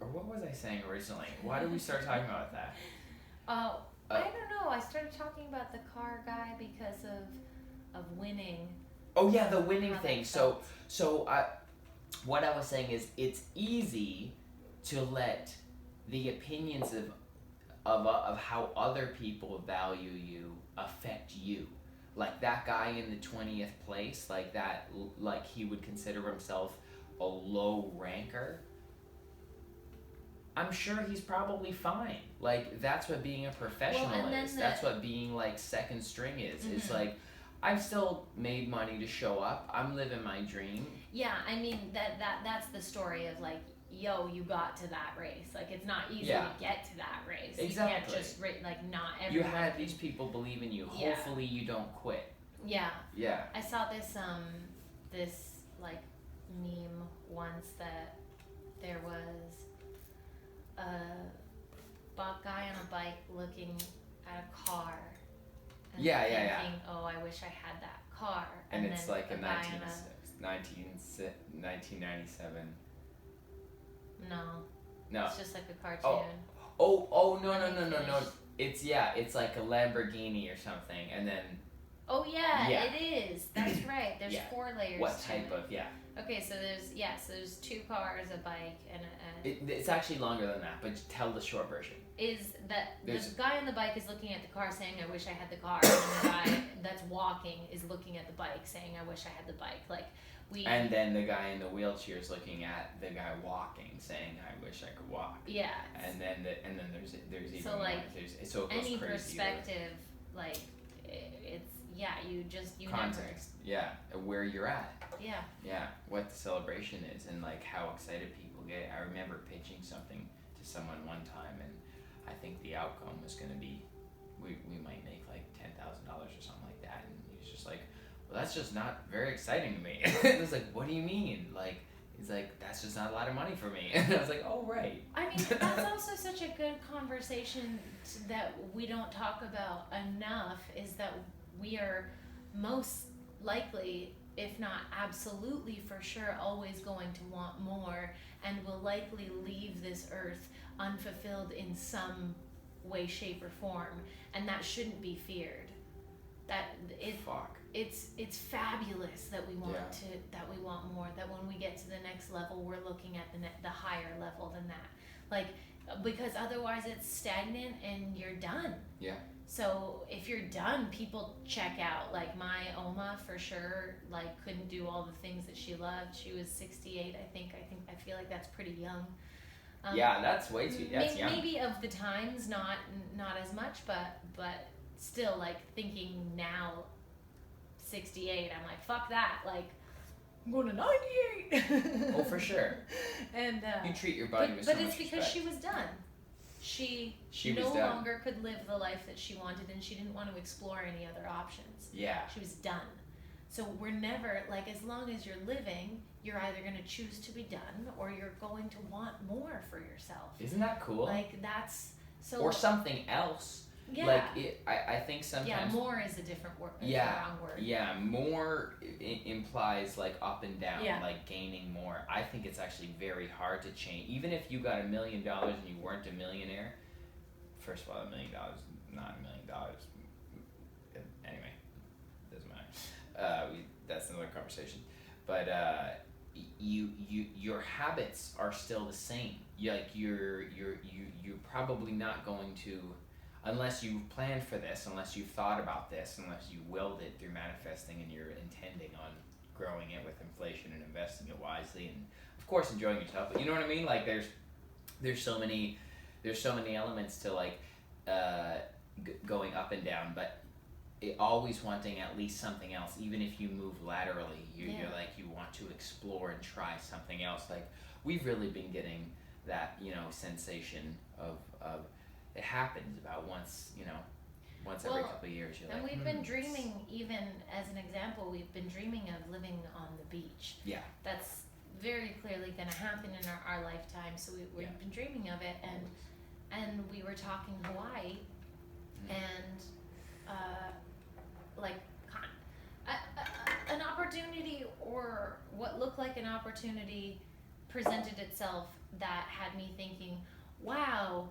or what was I saying originally? Why did we start talking about that? I don't know. I started talking about the car guy because of winning. Oh yeah, the winning thing. So what I was saying is, it's easy to let the opinions of how other people value you affect you. Like that guy in the 20th place, like that, like he would consider himself a low ranker. I'm sure he's probably fine. Like, that's what being a professional is. That's what being like second string is. It's like, I've still made money to show up. I'm living my dream. Yeah, I mean that's the story of like, yo, you got to that race. Like, it's not easy to get to that race. Exactly. You can't just like, not everyone. You had these people believe in you. Yeah. Hopefully you don't quit. Yeah. Yeah. I saw this like meme once that there was a guy on a bike looking at a car and thinking, oh, I wish I had that car. And it's then like a guy 1997. No. It's just like a cartoon. No. It's like a Lamborghini or something, and then. Oh yeah, it is. That's right. There's 4 layers. What type of Okay, so there's 2 cars, a bike, and it's actually longer than that, but tell the short version. Is that the guy on the bike is looking at the car saying, I wish I had the car, and the guy that's walking is looking at the bike saying, I wish I had the bike. Like, and then the guy in the wheelchair is looking at the guy walking, saying, "I wish I could walk." Yeah. And then there's even so like more. So it goes any crazy. Perspective, like it's you context. Yeah, where you're at. Yeah. Yeah, what the celebration is and like how excited people get. I remember pitching something to someone one time, and I think the outcome was going to be we might make like $10,000 or something like that, and he was just like, well, that's just not very exciting to me. It was like, what do you mean? Like, he's like, that's just not a lot of money for me. And I was like, oh, right. I mean, that's also such a good conversation that we don't talk about enough, is that we are most likely, if not absolutely for sure, always going to want more, and will likely leave this earth unfulfilled in some way, shape, or form, and that shouldn't be feared. It's fabulous that we want that we want more, that when we get to the next level, we're looking at the higher level than that. Like, because otherwise it's stagnant and you're done. Yeah. So if you're done, people check out. Like my Oma, for sure, like couldn't do all the things that she loved. She was 68, I feel like that's pretty young. Yeah, that's way too. That's young. Maybe of the times, not as much, but still, like, thinking now, 68, I'm like, fuck that. Like, I'm going to 98. Oh, for sure. And you treat your body with so much But it's because respect. she was done. She no longer could live the life that she wanted, and she didn't want to explore any other options. Yeah. She was done. So we're never, like, as long as you're living, you're either going to choose to be done, or you're going to want more for yourself. Isn't that cool? Like, that's so. Or something else. Yeah. Like, I think sometimes. Yeah, more is a different word. Yeah. Wrong word. Yeah, more implies like up and down, Yeah. like gaining more. I think it's actually very hard to change. Even if you got $1 million and you weren't a millionaire, first of all, $1 million is not $1 million. Anyway, doesn't matter. That's another conversation. But your habits are still the same. You're probably not going to, unless you've planned for this, unless you've thought about this, unless you willed it through manifesting and you're intending on growing it with inflation and investing it wisely, and of course enjoying yourself. But you know what I mean? Like there's so many elements to like going up and down. But always wanting at least something else, even if you move laterally, you're Yeah. like, you want to explore and try something else. Like, we've really been getting that, sensation of it happens about once, once every Well, couple of years. You're and like, we've been dreaming, even as an example, we've been dreaming of living on the beach. Yeah. That's very clearly going to happen in our lifetime. So we've Yeah. been dreaming of it, and we were talking Hawaii, and like an opportunity, or what looked like an opportunity presented itself that had me thinking, wow,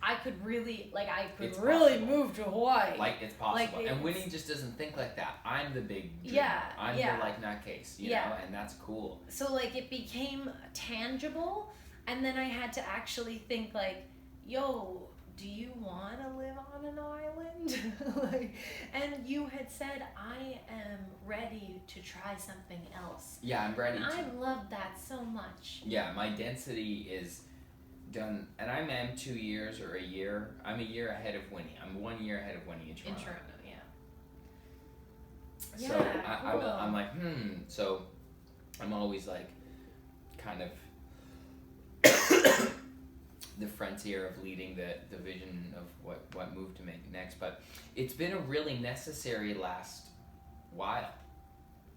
I could really It's really possible. move to Hawaii. Like, it's possible. Like, and Winnie just doesn't think like that. I'm the big dreamer. Yeah, I'm yeah. the like nutcase, Yeah. know, and that's cool. So like it became tangible, and then I had to actually think like, yo, do you want to live on an island? And you had said, I am ready to try something else. Yeah, I'm ready And to. I love that so much. Yeah, my density is done, and I'm 2 years or a year. I'm a year ahead of Winnie. I'm 1 year ahead of Winnie in Toronto. In Toronto, yeah. So Yeah, cool. I'm like, So I'm always like, kind of the frontier of leading the vision of what move to make next. But it's been a really necessary last while,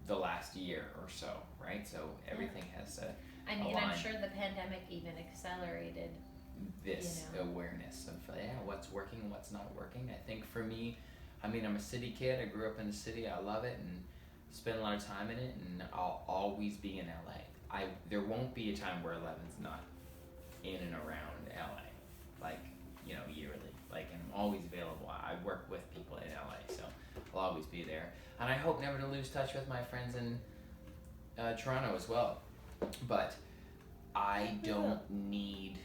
the last year or so, right? So everything has I mean, align. I'm sure the pandemic even accelerated this awareness of what's working, what's not working. I think for me, I mean, I'm a city kid. I grew up in the city. I love it and spend a lot of time in it, and I'll always be in LA. There won't be a time where 11's not in and around LA, like, yearly. Like, and I'm always available. I work with people in LA, so I'll always be there. And I hope never to lose touch with my friends in Toronto as well. But I don't need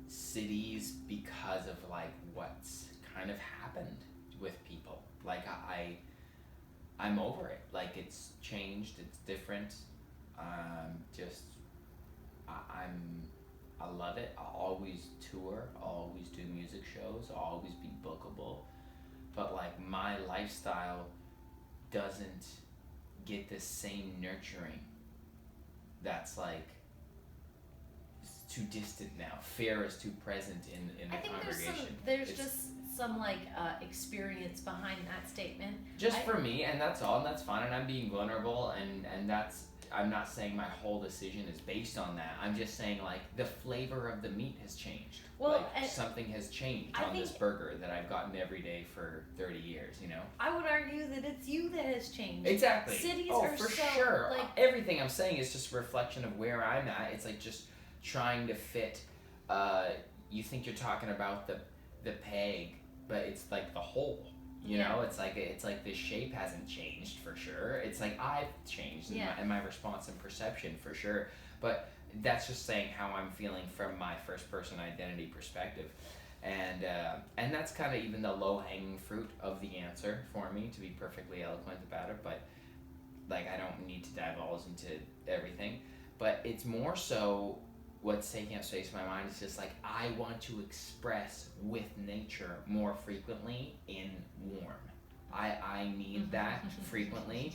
cities because of like what's kind of happened with people. Like I'm over it. Like, it's changed. It's different. I love it. I'll always tour. I'll always do music shows. I'll always be bookable. But like, my lifestyle doesn't get the same nurturing. That's like, it's too distant now. Fear is too present in the I think congregation. there's just some like experience behind that statement. Just for me, and that's all, and that's fine, and I'm being vulnerable, and that's, I'm not saying my whole decision is based on that. I'm just saying, like, the flavor of the meat has changed. Well, like, something has changed on this burger that I've gotten every day for 30 years, I would argue that it's you that has changed. Exactly. Cities oh, are for so, sure. like, everything I'm saying is just a reflection of where I'm at. It's like just trying to fit, you think you're talking about the peg, but it's like the hole. You know, it's like the shape hasn't changed for sure. It's like I've changed in my response and perception for sure. But that's just saying how I'm feeling from my first person identity perspective. And that's kind of even the low hanging fruit of the answer for me, to be perfectly eloquent about it. But like, I don't need to divulge into everything. But it's more so what's taking up space in my mind is just like, I want to express with nature more frequently in warm. I need that frequently,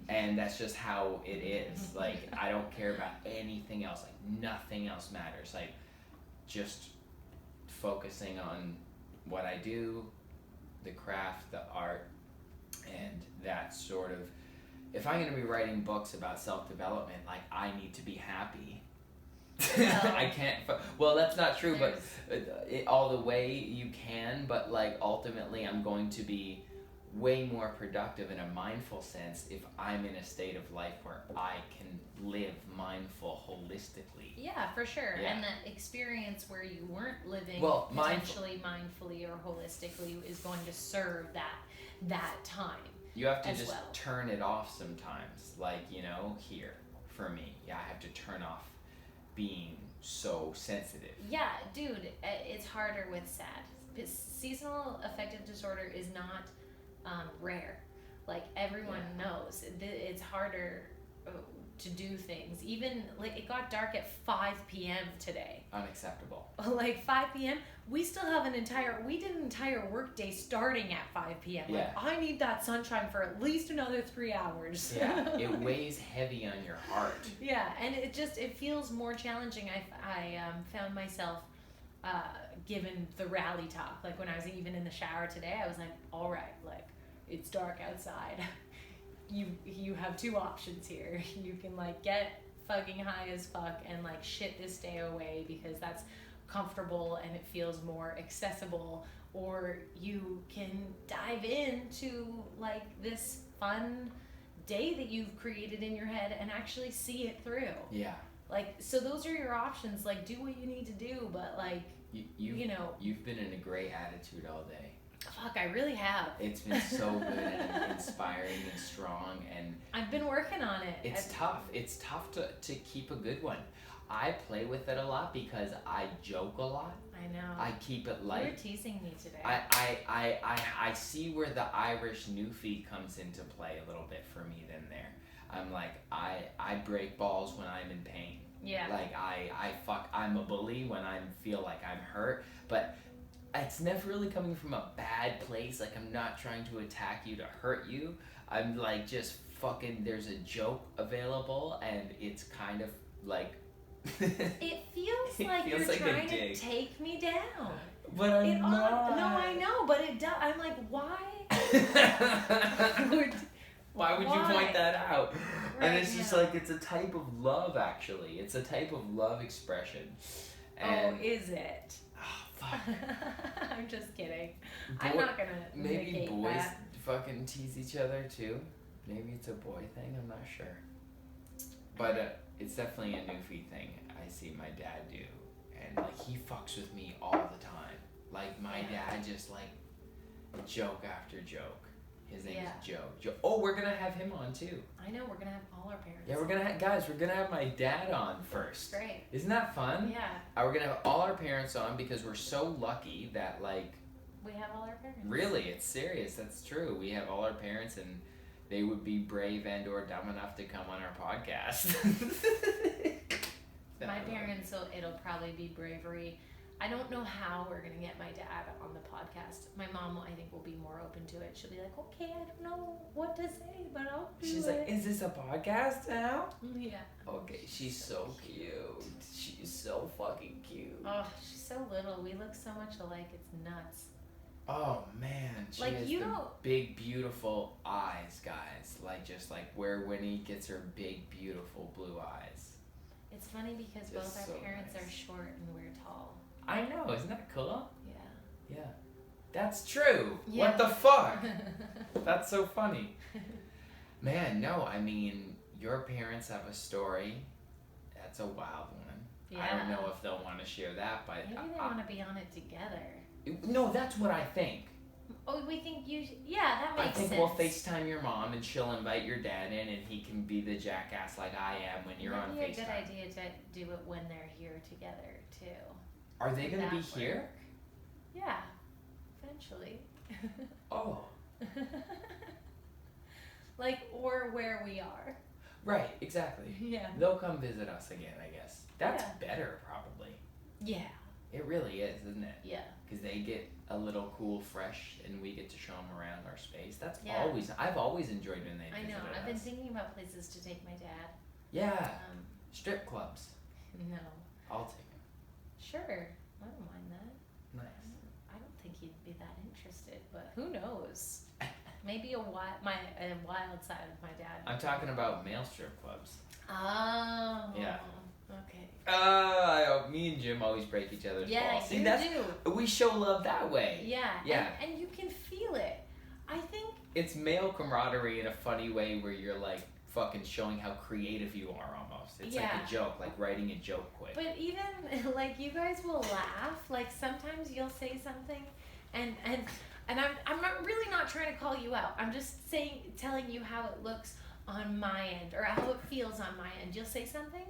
and that's just how it is. Like, I don't care about anything else. Like, nothing else matters. Like, just focusing on what I do, the craft, the art, and that sort of, if I'm going to be writing books about self-development, like, I need to be happy. Well, I can't. Well, that's not true, but all the way you can. But like, ultimately, I'm going to be way more productive in a mindful sense if I'm in a state of life where I can live mindful holistically. Yeah, for sure. Yeah. And that experience where you weren't living mindfully or holistically is going to serve that time. You have to as just well. turn it off sometimes. Like, here for me, I have to turn off being so sensitive. Yeah, dude, it's harder with SAD. Seasonal affective disorder is not rare. Like, everyone knows. It's harder to do things. Even like it got dark at 5 p.m. today. Unacceptable. Like 5 p.m. We still have an entire work day starting at 5 p.m. Yeah. Like I need that sunshine for at least another 3 hours. Yeah, it weighs heavy on your heart. Yeah, and it feels more challenging. I found myself given the rally talk. Like when I was even in the shower today, I was like, all right, like it's dark outside. You have two options here. You can like get fucking high as fuck and like shit this day away because that's comfortable and it feels more accessible, or you can dive into like this fun day that you've created in your head and actually see it through. Yeah. Like, so those are your options. Like, do what you need to do, but like, you know, you've been in a great attitude all day. Fuck, I really have. It's been so good and inspiring and strong, and I've been working on it. It's tough. It's tough to keep a good one. I play with it a lot because I joke a lot. I know. I keep it light. You were teasing me today. I see where the Irish newfie comes into play a little bit for me then there. I'm like, I break balls when I'm in pain. Yeah. Like I'm a bully when I feel like I'm hurt, but it's never really coming from a bad place. Like I'm not trying to attack you to hurt you. I'm like just fucking, there's a joke available and it's kind of like it feels like you're like trying to take me down. But I'm not. No, I know, but it does. I'm like, why? Why would you point that out? Right, and it's just like, it's a type of love, actually. It's a type of love expression. And is it? Oh, fuck. I'm just kidding. I'm not gonna maybe boys that. fucking tease each other too. Maybe it's a boy thing, I'm not sure. But it's definitely a newfie thing I see my dad do. And like, he fucks with me all the time. Like, my dad just like, joke after joke. His name is Joe. Oh, we're gonna have him on too. I know, we're gonna have all our parents. Yeah, we're gonna have my dad on first. Great. Isn't that fun? Yeah. We're gonna have all our parents on because we're so lucky that like. We have all our parents. Really, it's serious. That's true. We have all our parents, and they would be brave and or dumb enough to come on our podcast. My parents, so it'll probably be bravery. I don't know how we're going to get my dad on the podcast. My mom, I think, will be more open to it. She'll be like, okay, I don't know what to say, but I'll do She's it. like, is this a podcast now? Yeah. Okay, she's so cute. She's so fucking cute. Oh, she's so little. We look so much alike. It's nuts. Oh, man. She Like, has you the don't- big, beautiful eyes, guys. Like, just like where Winnie gets her big, beautiful blue eyes. It's funny because Just both so our parents nice. are short and we're tall. I know. Isn't that cool? Yeah. Yeah. That's true. Yeah. What the fuck? That's so funny. Man, no, I mean, your parents have a story. That's a wild one. Yeah. I don't know if they'll want to share that, but Maybe they want to be on it together. no, that's what I think. Oh, we think you yeah, that makes sense. I think we'll FaceTime your mom and she'll invite your dad in and he can be the jackass like I am when you're on FaceTime. Maybe a good idea to do it when they're here together, too. Are they going to be That here? work? Yeah, eventually. Oh. Like, or where we are. Right, exactly. Yeah. They'll come visit us again, I guess. That's Yeah. better, probably. Yeah. It really is, isn't it? Yeah. Because they get a little cool, fresh, and we get to show them around our space. That's Yeah. I've always enjoyed when they I visit know. us. I've been thinking about places to take my dad. Yeah, strip clubs. No. I'll take him. Sure. I don't mind that. Nice. I don't think he'd be that interested, but who knows? Maybe a wild side of my dad. I'm talking about male strip clubs. Oh. Yeah. Okay. Me and Jim always break each other's Yeah, balls. See, you do. we show love that way. Yeah. Yeah. And you can feel it. I think. It's male camaraderie in a funny way where you're like fucking showing how creative you are almost. It's like Yeah. a joke, like writing a joke quick. But even like you guys will laugh. Like sometimes you'll say something, and I'm not really not trying to call you out. I'm just telling you how it looks on my end or how it feels on my end. You'll say something,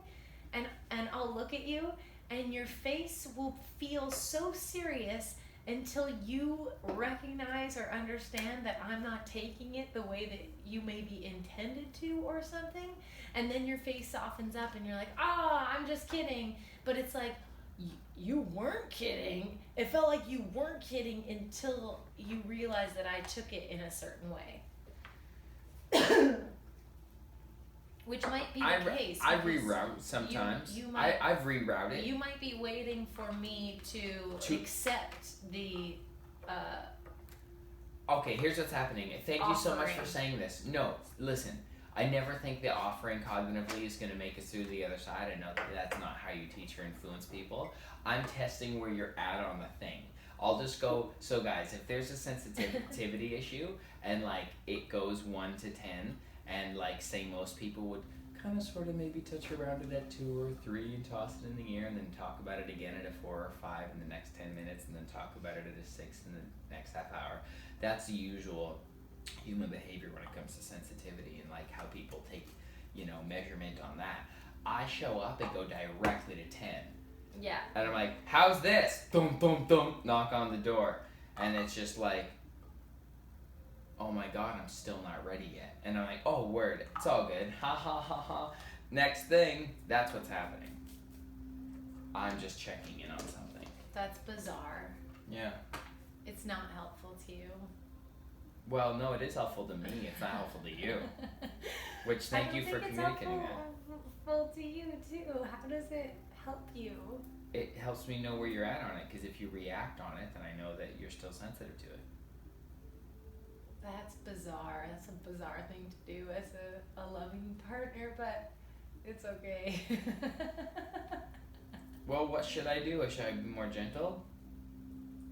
and I'll look at you, and your face will feel so serious, until you recognize or understand that I'm not taking it the way that you maybe intended to or something. And then your face softens up and you're like, I'm just kidding. But it's like, you weren't kidding. It felt like you weren't kidding until you realized that I took it in a certain way. Which might be the case. I reroute sometimes. I've rerouted. You might be waiting for me to accept the. Okay, here's what's happening. Thank you so much for saying this. No, listen. I never think the offering cognitively is going to make us through the other side. I know that that's not how you teach or influence people. I'm testing where you're at on the thing. I'll just go, so guys, if there's a sensitivity issue and like it goes 1 to 10 and like say most people would kind of sort of maybe touch around it at 2 or 3 and toss it in the air and then talk about it again at a 4 or 5 in the next 10 minutes and then talk about it at a 6 in the next half hour. That's the usual human behavior when it comes to sensitivity and like how people take, measurement on that. I show up and go directly to 10. Yeah. And I'm like, how's this? Thump, thump, thump, knock on the door. And it's just like, oh my God, I'm still not ready yet. And I'm like, oh, word, it's all good. Ha ha ha ha. Next thing, that's what's happening. I'm just checking in on something. That's bizarre. Yeah. It's not helpful to you. Well, no, it is helpful to me. It's not helpful to you. Which, thank you for communicating that. Helpful to you too. How does it help you? It helps me know where you're at on it, because if you react on it, then I know that you're still sensitive to it. That's bizarre. That's a bizarre thing to do as a loving partner, but it's okay. Well, what should I do? Should I be more gentle?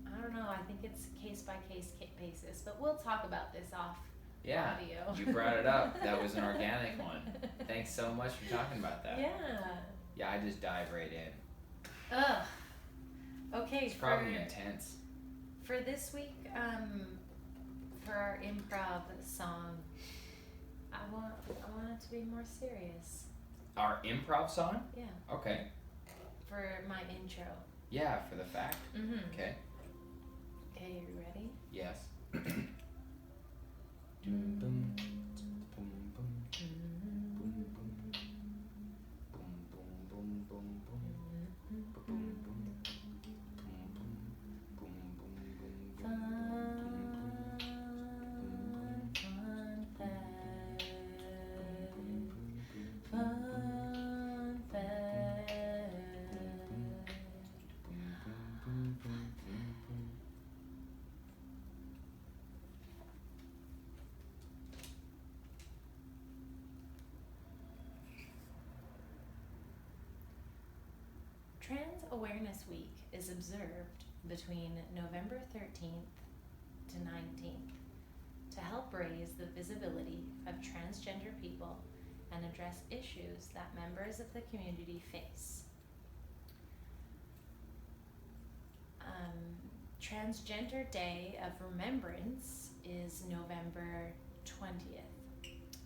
I don't know. I think it's case by case basis, but we'll talk about this off audio. You brought it up. That was an organic one. Thanks so much for talking about that. Yeah, I just dive right in. Ugh. Okay. It's probably intense. For this week, for our improv song, I want it to be more serious. Our improv song? Yeah. Okay. For my intro. Yeah, for the fact. Mm-hmm. Okay. Okay, you ready? Yes. Trans Awareness Week is observed between November 13th to 19th to help raise the visibility of transgender people and address issues that members of the community face. Transgender Day of Remembrance is November 20th.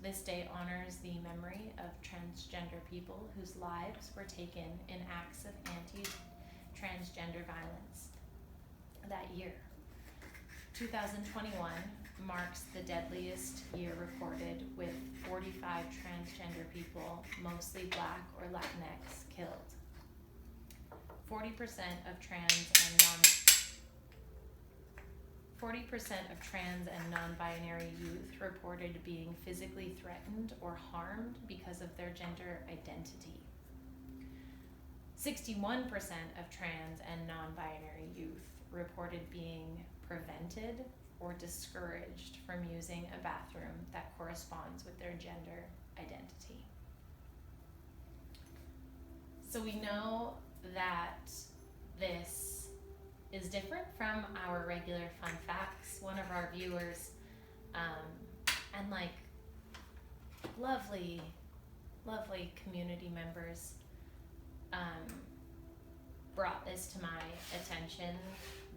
This day honors the memory of transgender people whose lives were taken in acts of anti-transgender violence that year. 2021 marks the deadliest year recorded, with 45 transgender people, mostly Black or Latinx, killed. 40% of trans and non-binary youth reported being physically threatened or harmed because of their gender identity. 61% of trans and non-binary youth reported being prevented or discouraged from using a bathroom that corresponds with their gender identity. So we know that this is different from our regular fun facts. One of our viewers, and like lovely community members, brought this to my attention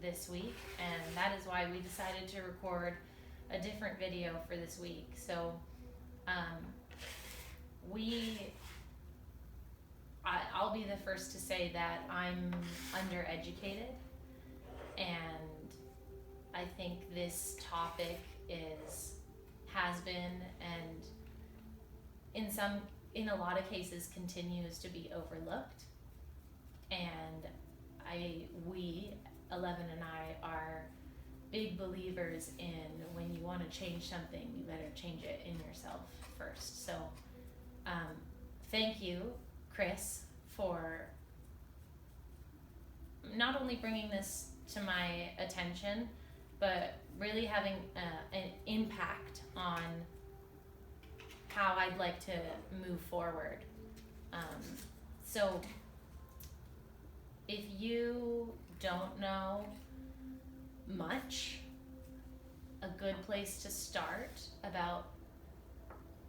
this week, and that is why we decided to record a different video for this week. So I'll be the first to say that I'm undereducated And I think this topic has been, and in a lot of cases continues to be overlooked. And we, 11 and I, are big believers in when you want to change something, you better change it in yourself first. So thank you, Chris, for not only bringing this to my attention, but really having an impact on how I'd like to move forward. So if you don't know much, a good place to start about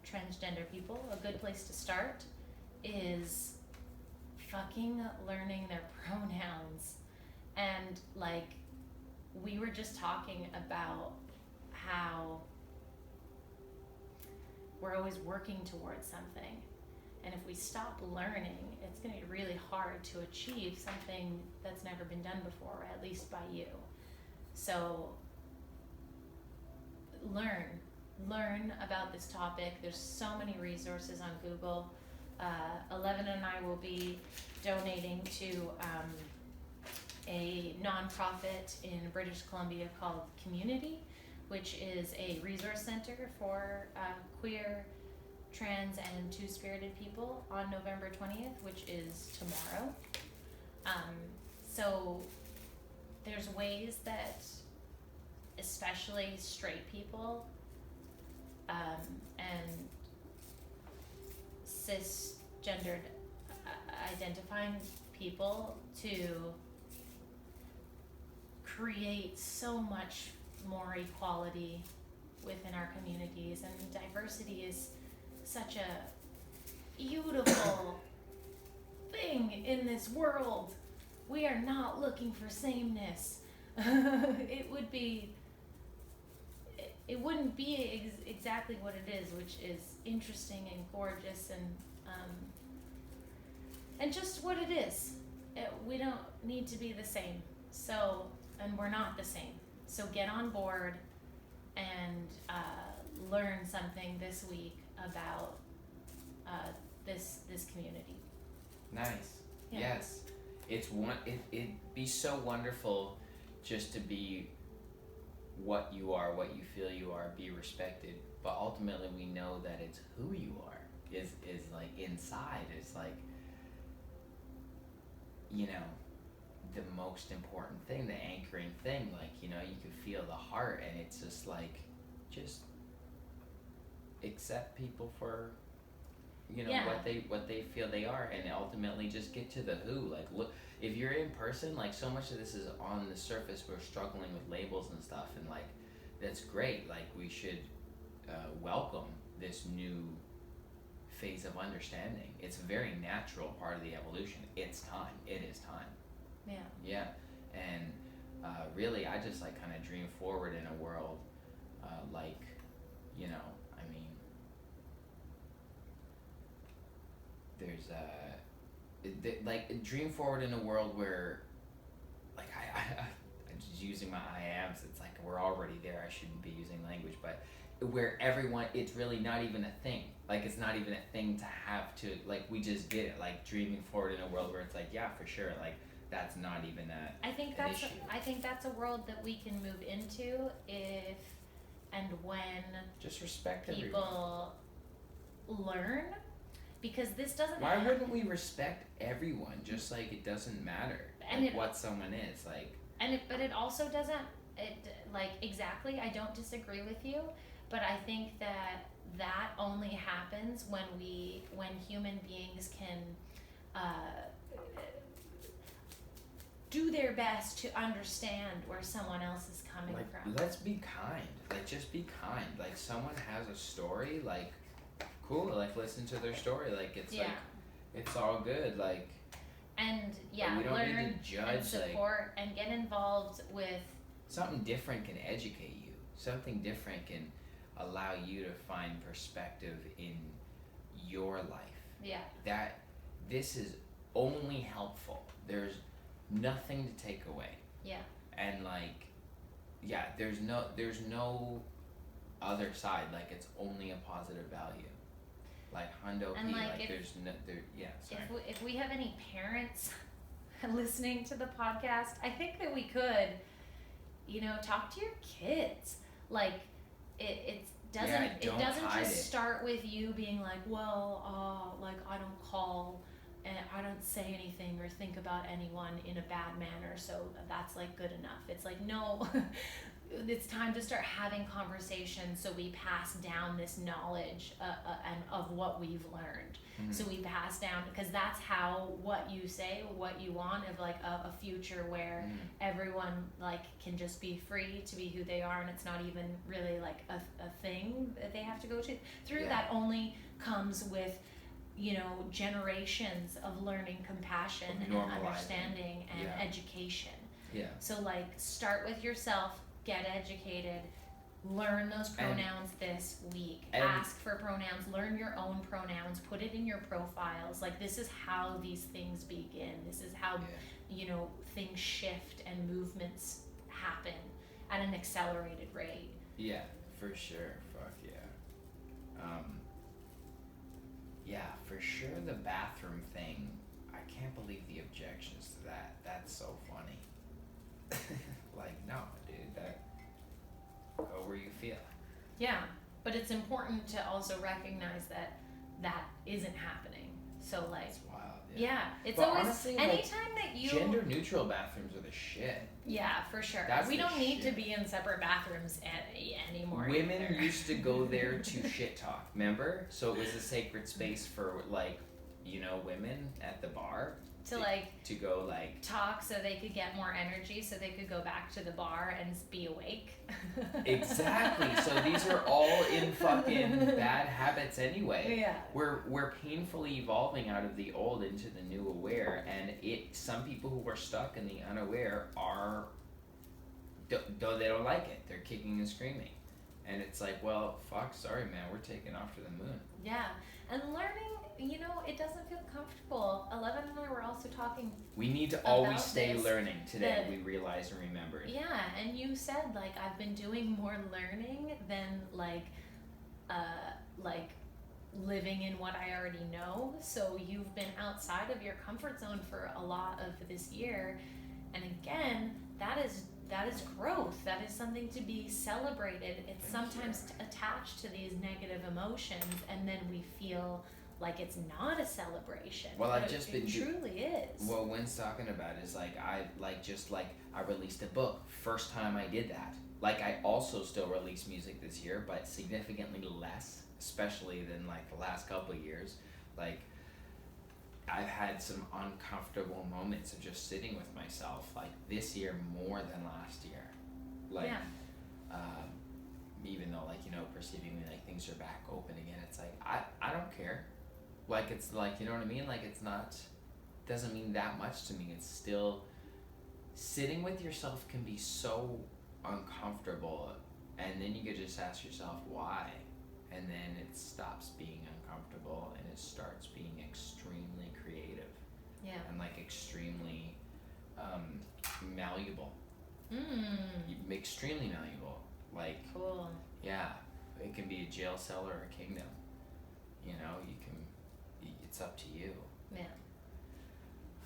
transgender people, a good place to start is fucking learning their pronouns. And like, we were just talking about how we're always working towards something, and if we stop learning, it's going to be really hard to achieve something that's never been done before, at least by you. So learn about this topic. There's so many resources on Google. 11 and I will be donating to a nonprofit in British Columbia called Community, which is a resource center for queer, trans, and two-spirited people on November 20th, which is tomorrow. So there's ways that especially straight people and cisgendered identifying people to create so much more equality within our communities, and diversity is such a beautiful thing in this world. We are not looking for sameness. It wouldn't be exactly what it is, which is interesting and gorgeous and just what it is. We don't need to be the same. So, and we're not the same. So get on board and learn something this week about this community. Nice. Yeah. Yes. It'd be so wonderful just to be what you are, what you feel you are, be respected. But ultimately we know that it's who you are is like inside. It's like, you know, the most important thing, the anchoring thing. Like, you know, you can feel the heart, and it's just like, just accept people for, you know, Yeah. what they feel they are, and ultimately just get to the who. Like, look, if you're in person, like, so much of this is on the surface. We're struggling with labels and stuff, and like, that's great. Like, we should welcome this new phase of understanding. It's a very natural part of the evolution. It's time. It is time. Yeah. Yeah, and really, I just like kind of dream forward in a world, like, you know, I mean, there's like dream forward in a world where, like, I'm just using my I ams. It's like we're already there. I shouldn't be using language, but where everyone, it's really not even a thing. Like, it's not even a thing to have to, like, we just did it. Like, dreaming forward in a world where it's like, yeah, for sure, like, that's not even I think that's a world that we can move into if and when just respect people learn, because this doesn't. Why wouldn't we respect everyone? Just like it doesn't matter like what someone is like. But it also doesn't. Like, exactly. I don't disagree with you, but I think that only happens when human beings can do their best to understand where someone else is coming from. Let's be kind. Like, just be kind. Like, someone has a story, like, cool, like, listen to their story. Like, it's like, it's all good. Like, and we don't learn need to judge, and support, like, and get involved with. Something different can educate you. Something different can allow you to find perspective in your life. Yeah. That this is only helpful. There's nothing to take away. Yeah. And like, yeah, there's no other side. Like, it's only a positive value. Like hundo And p. like, Like if, there's no there. Yeah, sorry. if we have any parents listening to the podcast, I think that we could, talk to your kids. Like, it doesn't hide just it. start with you being like, well, like I don't call and I don't say anything or think about anyone in a bad manner, so that's like good enough. It's like, no. It's time to start having conversations, so we pass down this knowledge and of what we've learned. Mm-hmm. So we pass down, because that's how what you say, what you want of like a future where everyone like can just be free to be who they are, and it's not even really like a thing that they have to go through. Yeah. That only comes with generations of learning compassion and understanding and education. Yeah. So like, start with yourself, get educated, learn those pronouns this week, ask for pronouns, learn your own pronouns, put it in your profiles. Like, this is how these things begin. This is how things shift and movements happen at an accelerated rate. Yeah, for sure. Fuck yeah. Yeah, for sure, the bathroom thing, I can't believe the objections to that. That's so funny. Like, no, dude, go where you feel. Yeah, but it's important to also recognize that isn't happening. So like, it's wild. Yeah, it's but always, honestly, anytime that you gender neutral bathrooms are the shit. Yeah, for sure. That's we the don't need shit. to be in separate bathrooms anymore. Women either. used to go there to shit talk, remember? So it was a sacred space for like, women at the bar to go like talk, so they could get more energy, so they could go back to the bar and be awake. Exactly. So these are all in fucking bad habits anyway. Yeah. We're painfully evolving out of the old into the new aware, and some people who are stuck in the unaware are, though they don't like it, they're kicking and screaming. And it's like, well, fuck, sorry man, we're taking off to the moon. Yeah. And learning, it doesn't feel comfortable. 11 and I were also talking. We need to always stay this, learning. Today we realized and remembered. Yeah, and you said like, I've been doing more learning than like living in what I already know. So you've been outside of your comfort zone for a lot of this year, and again, that is growth. That is something to be celebrated. It's sometimes attached to these negative emotions, and then we feel like it's not a celebration. Well, I've but just it been truly is. Well, Wynn's talking about is I released a book. First time I did that. Like, I also still release music this year, but significantly less, especially than like the last couple of years. Like, I've had some uncomfortable moments of just sitting with myself, like this year more than last year. Like, even though perceiving like things are back open again, it's like I don't care. Like, it's like, you know what I mean? Like, it's not, doesn't mean that much to me. It's still, sitting with yourself can be so uncomfortable, and then you could just ask yourself why, and then it stops being uncomfortable and it starts being extremely creative. Yeah. And like extremely malleable. Extremely malleable. Like, cool. Yeah, it can be a jail cell or a kingdom. It's up to you. Yeah.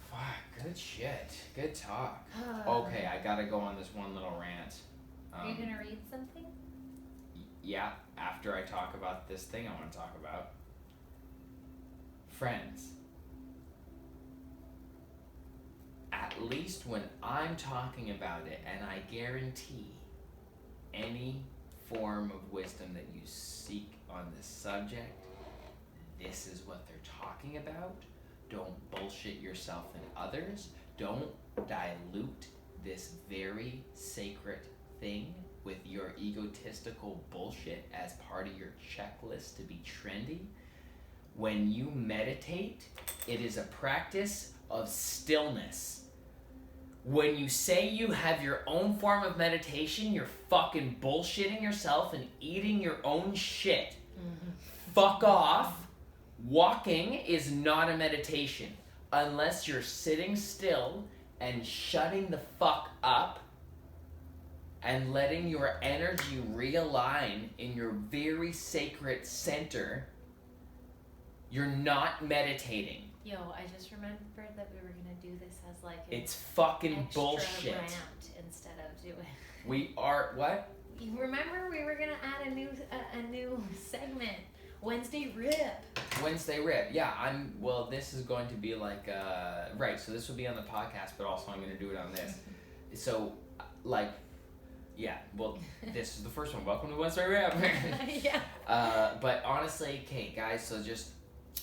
Fuck, good shit. Good talk. Okay, I gotta go on this one little rant. Are you gonna read something? Yeah, after I talk about this thing I want to talk about. Friends. At least when I'm talking about it, and I guarantee any form of wisdom that you seek on this subject, this is what they're talking about. Don't bullshit yourself and others. Don't dilute this very sacred thing with your egotistical bullshit as part of your checklist to be trendy. When you meditate, it is a practice of stillness. When you say you have your own form of meditation, you're fucking bullshitting yourself and eating your own shit. Fuck off. Walking is not a meditation unless you're sitting still and shutting the fuck up and letting your energy realign in your very sacred center, you're not meditating. Yo, I just remembered that we were gonna do this as like an It's fucking extra bullshit. rant instead of doing. We are what? You remember we were gonna add a new segment, Wednesday Rip. Wednesday Rip. Yeah, well, this is going to be like, right, so this will be on the podcast, but also I'm going to do it on this. So, like, yeah, well, this is the first one. Welcome to Wednesday Rip. Yeah. But honestly, okay, guys, so just, I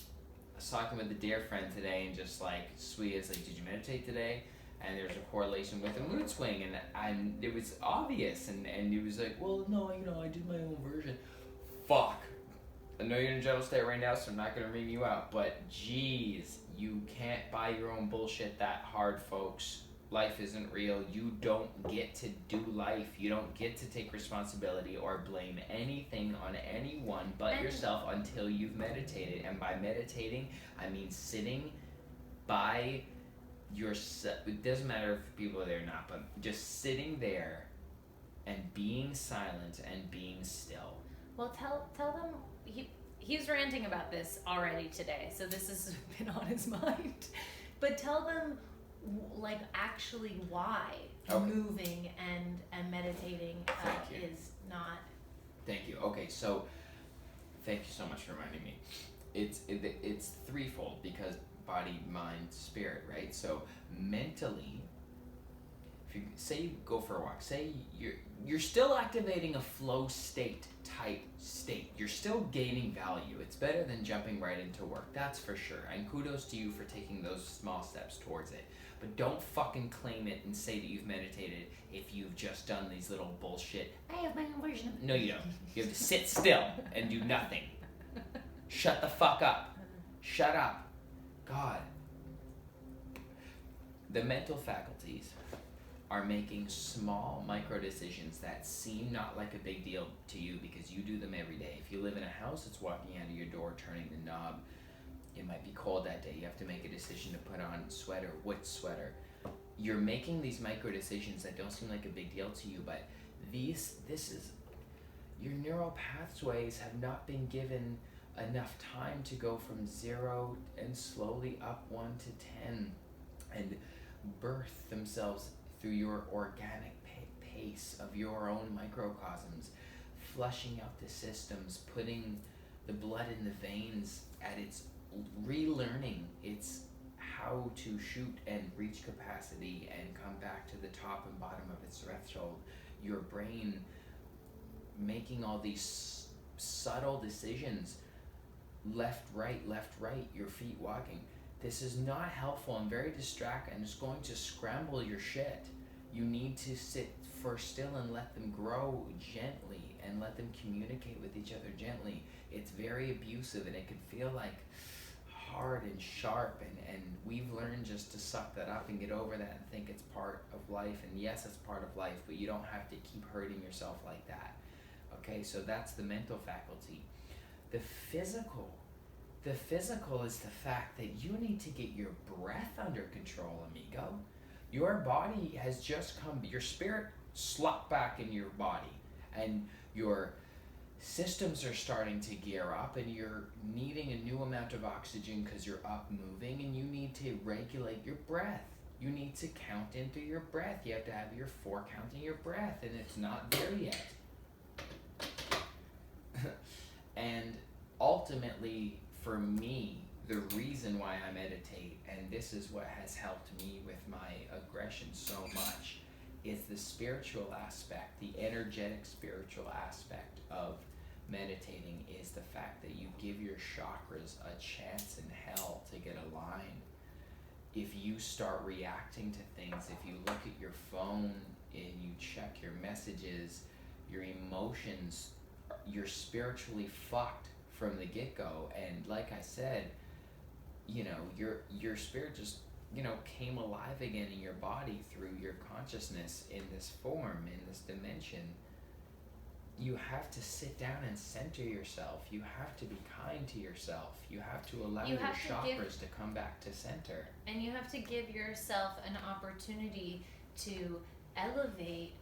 was talking with a dear friend today, and just like, sweet, it's like, did you meditate today? And there's a correlation with a mood swing, and it was obvious, and it was like, well, no, I did my own version. Fuck. I know you're in a general state right now, so I'm not gonna ream you out, but geez, you can't buy your own bullshit that hard, folks. Life isn't real. You don't get to do life. You don't get to take responsibility or blame anything on anyone but yourself until you've meditated. And by meditating, I mean sitting by yourself. It doesn't matter if people are there or not, but just sitting there and being silent and being still. Well, tell them he's ranting about this already today, so this has been on his mind. But tell them, like, actually why moving and meditating is not. Thank you. Okay, so thank you so much for reminding me. It's threefold, because body, mind, spirit, right? So mentally, if you say you go for a walk, say you're still activating a flow state type state. You're still gaining value. It's better than jumping right into work, that's for sure. And kudos to you for taking those small steps towards it. But don't fucking claim it and say that you've meditated if you've just done these little bullshit. I have my own version of it. No, you don't. You have to sit still and do nothing. Shut the fuck up. Shut up. God. The mental faculties are making small micro decisions that seem not like a big deal to you because you do them every day. If you live in a house, it's walking out of your door, turning the knob. It might be cold that day. You have to make a decision to put on sweater. What sweater? You're making these micro decisions that don't seem like a big deal to you, but your neural pathways have not been given enough time to go from 0 and slowly up 1 to 10 and birth themselves through your organic pace of your own microcosms, flushing out the systems, putting the blood in the veins at its relearning its how to shoot and reach capacity and come back to the top and bottom of its threshold. Your brain making all these subtle decisions, left, right, your feet walking. This is not helpful and very distracting, and it's going to scramble your shit. You need to sit for still and let them grow gently and let them communicate with each other gently. It's very abusive and it can feel like hard and sharp, and we've learned just to suck that up and get over that and think it's part of life. And yes, it's part of life, but you don't have to keep hurting yourself like that. Okay, so that's the mental faculty. The physical is the fact that you need to get your breath under control, amigo. Your body has just come, your spirit slopped back in your body, and your systems are starting to gear up, and you're needing a new amount of oxygen because you're up moving, and you need to regulate your breath. You need to count into your breath. You have to have your 4 counting your breath, and it's not there yet. And ultimately, for me, the reason why I meditate, and this is what has helped me with my aggression so much, is the spiritual aspect, the energetic spiritual aspect of meditating is the fact that you give your chakras a chance in hell to get aligned. If you start reacting to things, if you look at your phone and you check your messages, your emotions, you're spiritually fucked from the get-go. And like I said, your spirit just came alive again in your body through your consciousness in this form, in this dimension. You have to sit down and center yourself. You have to be kind to yourself. You have to allow your chakras to come back to center. And you have to give yourself an opportunity to elevate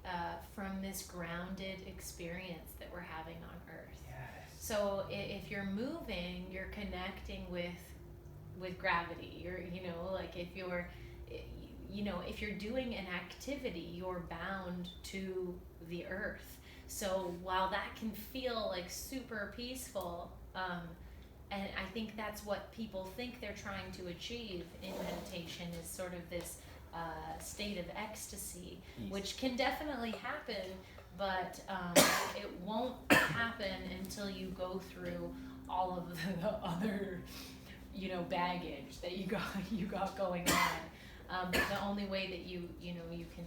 from this grounded experience that we're having on Earth. Yes. So if you're moving, you're connecting with gravity. You're, like if you're, if you're doing an activity, you're bound to the Earth. So while that can feel like super peaceful, and I think that's what people think they're trying to achieve in meditation, is sort of this state of ecstasy, which can definitely happen, but it won't happen until you go through all of the other, baggage that you got going on. The only way that you can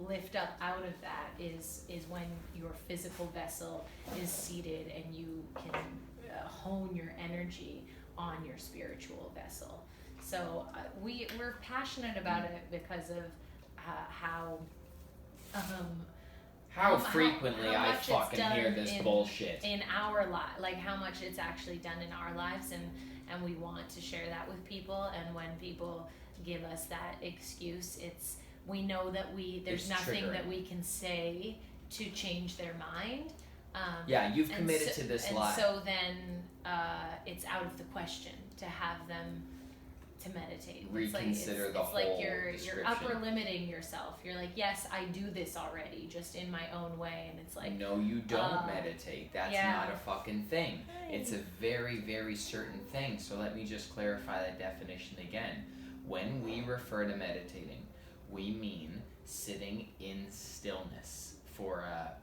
lift up out of that is when your physical vessel is seated and you can hone your energy on your spiritual vessel. So we're passionate about it because of how frequently how I much fucking it's hear done this bullshit. in our life, like how much it's actually done in our lives, and we want to share that with people. And when people give us that excuse, we know that there's nothing that we can say to change their mind. You've committed to this lie. So then it's out of the question to have them to meditate. Reconsider it's the whole like you're description. upper limiting yourself. You're like, yes, I do this already, just in my own way, and it's like, no, you don't meditate. That's not a fucking thing. It's a very, very certain thing. So let me just clarify that definition again. When we refer to meditating, we mean sitting in stillness for a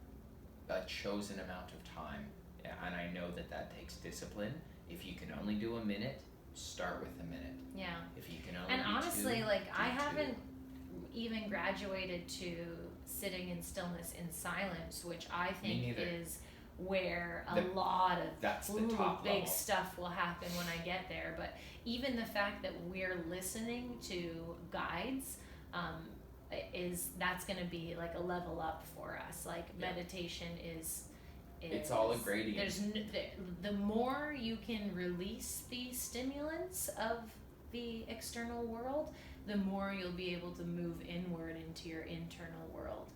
chosen amount of time. And I know that takes discipline. If you can only do a minute, start with a minute. Yeah. If you can only and do honestly, two, I haven't even graduated to sitting in stillness in silence, which I think is where a lot of big stuff will happen when I get there. But even the fact that we're listening to guides, that's going to be like a level up for us. Meditation is it's all a gradient. There's the more you can release the stimulants of the external world, the more you'll be able to move inward into your internal world.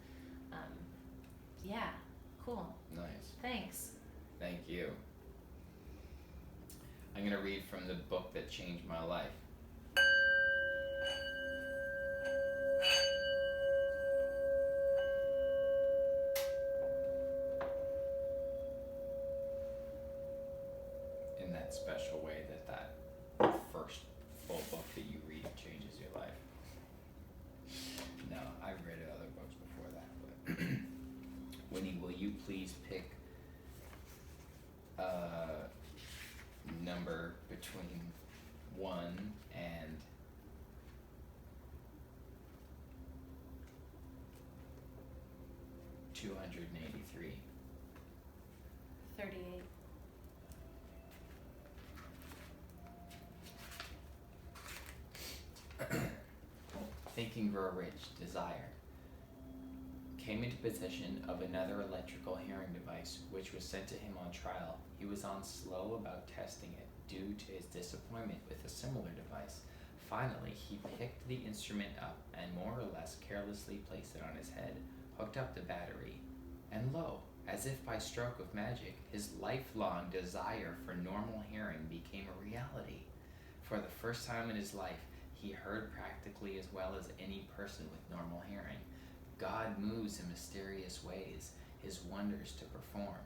Cool. Nice. Thanks. Thank you. I'm going to read from the book that changed my life. In that special way that first full book that you read changes your life. No, I've read other books before that, but Winnie, will you please pick a number between 1 and 283? 38. Think and Grow Rich, Desire. Came into possession of another electrical hearing device, which was sent to him on trial. He was on slow about testing it, due to his disappointment with a similar device. Finally, he picked the instrument up and more or less carelessly placed it on his head, hooked up the battery, and lo, as if by stroke of magic, his lifelong desire for normal hearing became a reality. For the first time in his life, he heard practically as well as any person with normal hearing. God moves in mysterious ways, his wonders to perform.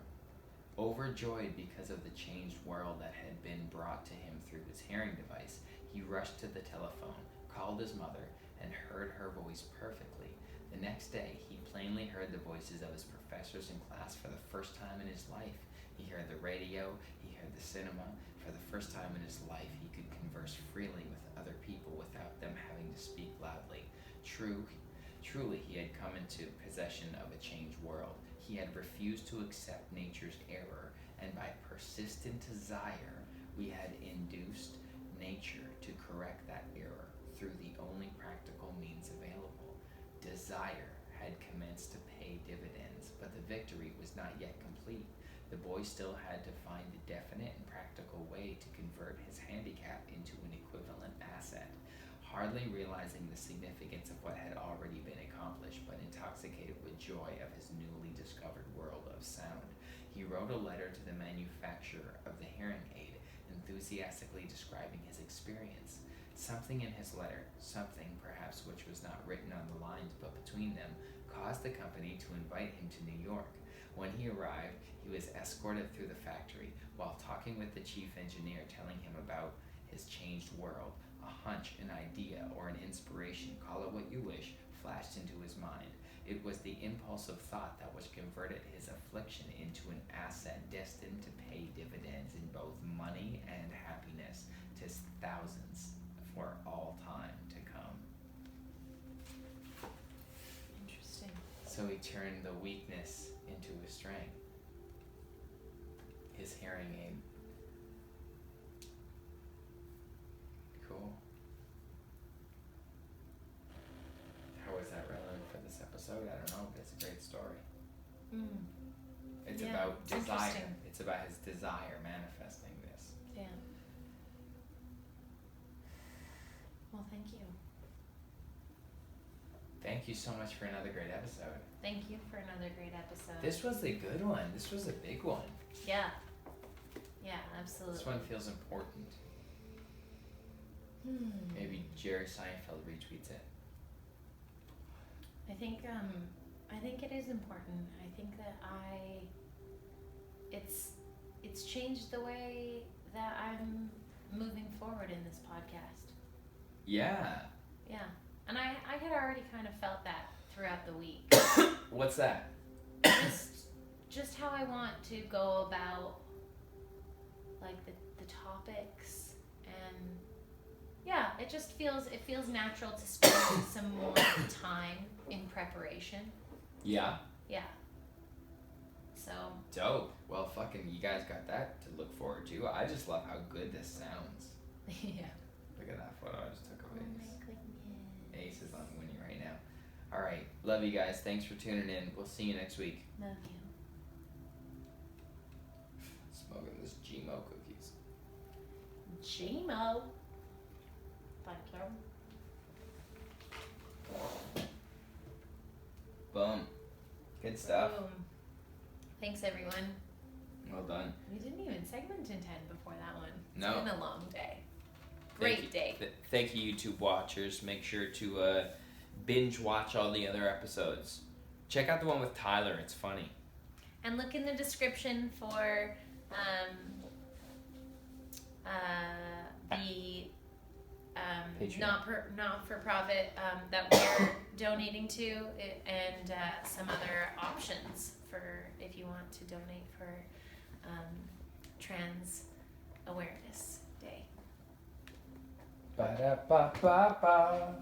Overjoyed because of the changed world that had been brought to him through his hearing device, he rushed to the telephone, called his mother, and heard her voice perfectly. The next day, he plainly heard the voices of his professors in class for the first time in his life. He heard the radio, he heard the cinema. For the first time in his life, he could converse freely with other people without them having to speak loudly. Truly, he had come into possession of a changed world. He had refused to accept nature's error, and by persistent desire, we had induced nature to correct that error through the only practical means available. Desire had commenced to pay dividends, but the victory was not yet complete. The boy still had to find a definite and practical way to convert his handicap into an equivalent asset. hardly realizing the significance of what had already been accomplished, but intoxicated with joy of his newly discovered world of sound. He wrote a letter to the manufacturer of the hearing aid, enthusiastically describing his experience. Something in his letter, something perhaps which was not written on the lines but between them, caused the company to invite him to New York. When he arrived, he was escorted through the factory. While talking with the chief engineer, telling him about his changed world, a hunch, an idea, or an inspiration, call it what you wish, flashed into his mind. It was the impulse of thought that which converted his affliction into an asset destined to pay dividends in both money and happiness to thousands for all time to come. Interesting. So he turned the weakness into a strength. His hearing aid. Cool. How is that relevant for this episode? I don't know, but it's a great story. It's Yeah, about it's desire. interesting. It's about his desire manifesting this. Yeah. Well, thank you. Thank you so much for another great episode. Thank you for another great episode. This was a good one. This was a big one. Yeah. Yeah, absolutely. This one feels important. Maybe Jerry Seinfeld retweets it. I think it is important. I think that it's changed the way that I'm moving forward in this podcast. Yeah. Yeah. And I had already kind of felt that throughout the week. What's that? Just how I want to go about like the topics, and yeah, it feels natural to spend some more time in preparation. Yeah. Yeah. So Dope. Well, fucking, you guys got that to look forward to. I just love how good this sounds. yeah. Look at that photo I just took of Oh my Ace. goodness. Ace is on Winnie right now. All right. Love you guys. Thanks for tuning in. We'll see you next week. Love you. Smoking this GMO cookies. J-Mo. Thank you. Boom. Good stuff. Boom. Thanks, everyone. Well done. We didn't even segment intend before that one. No. It's been a long day. Thank Great you. day. Thank you, YouTube watchers. Make sure to binge watch all the other episodes. Check out the one with Tyler. It's funny. And look in the description for the Patreon. not-for-profit that we're donating to, and some other options for if you want to donate for Trans Awareness Day. Ba-da-ba-ba-ba.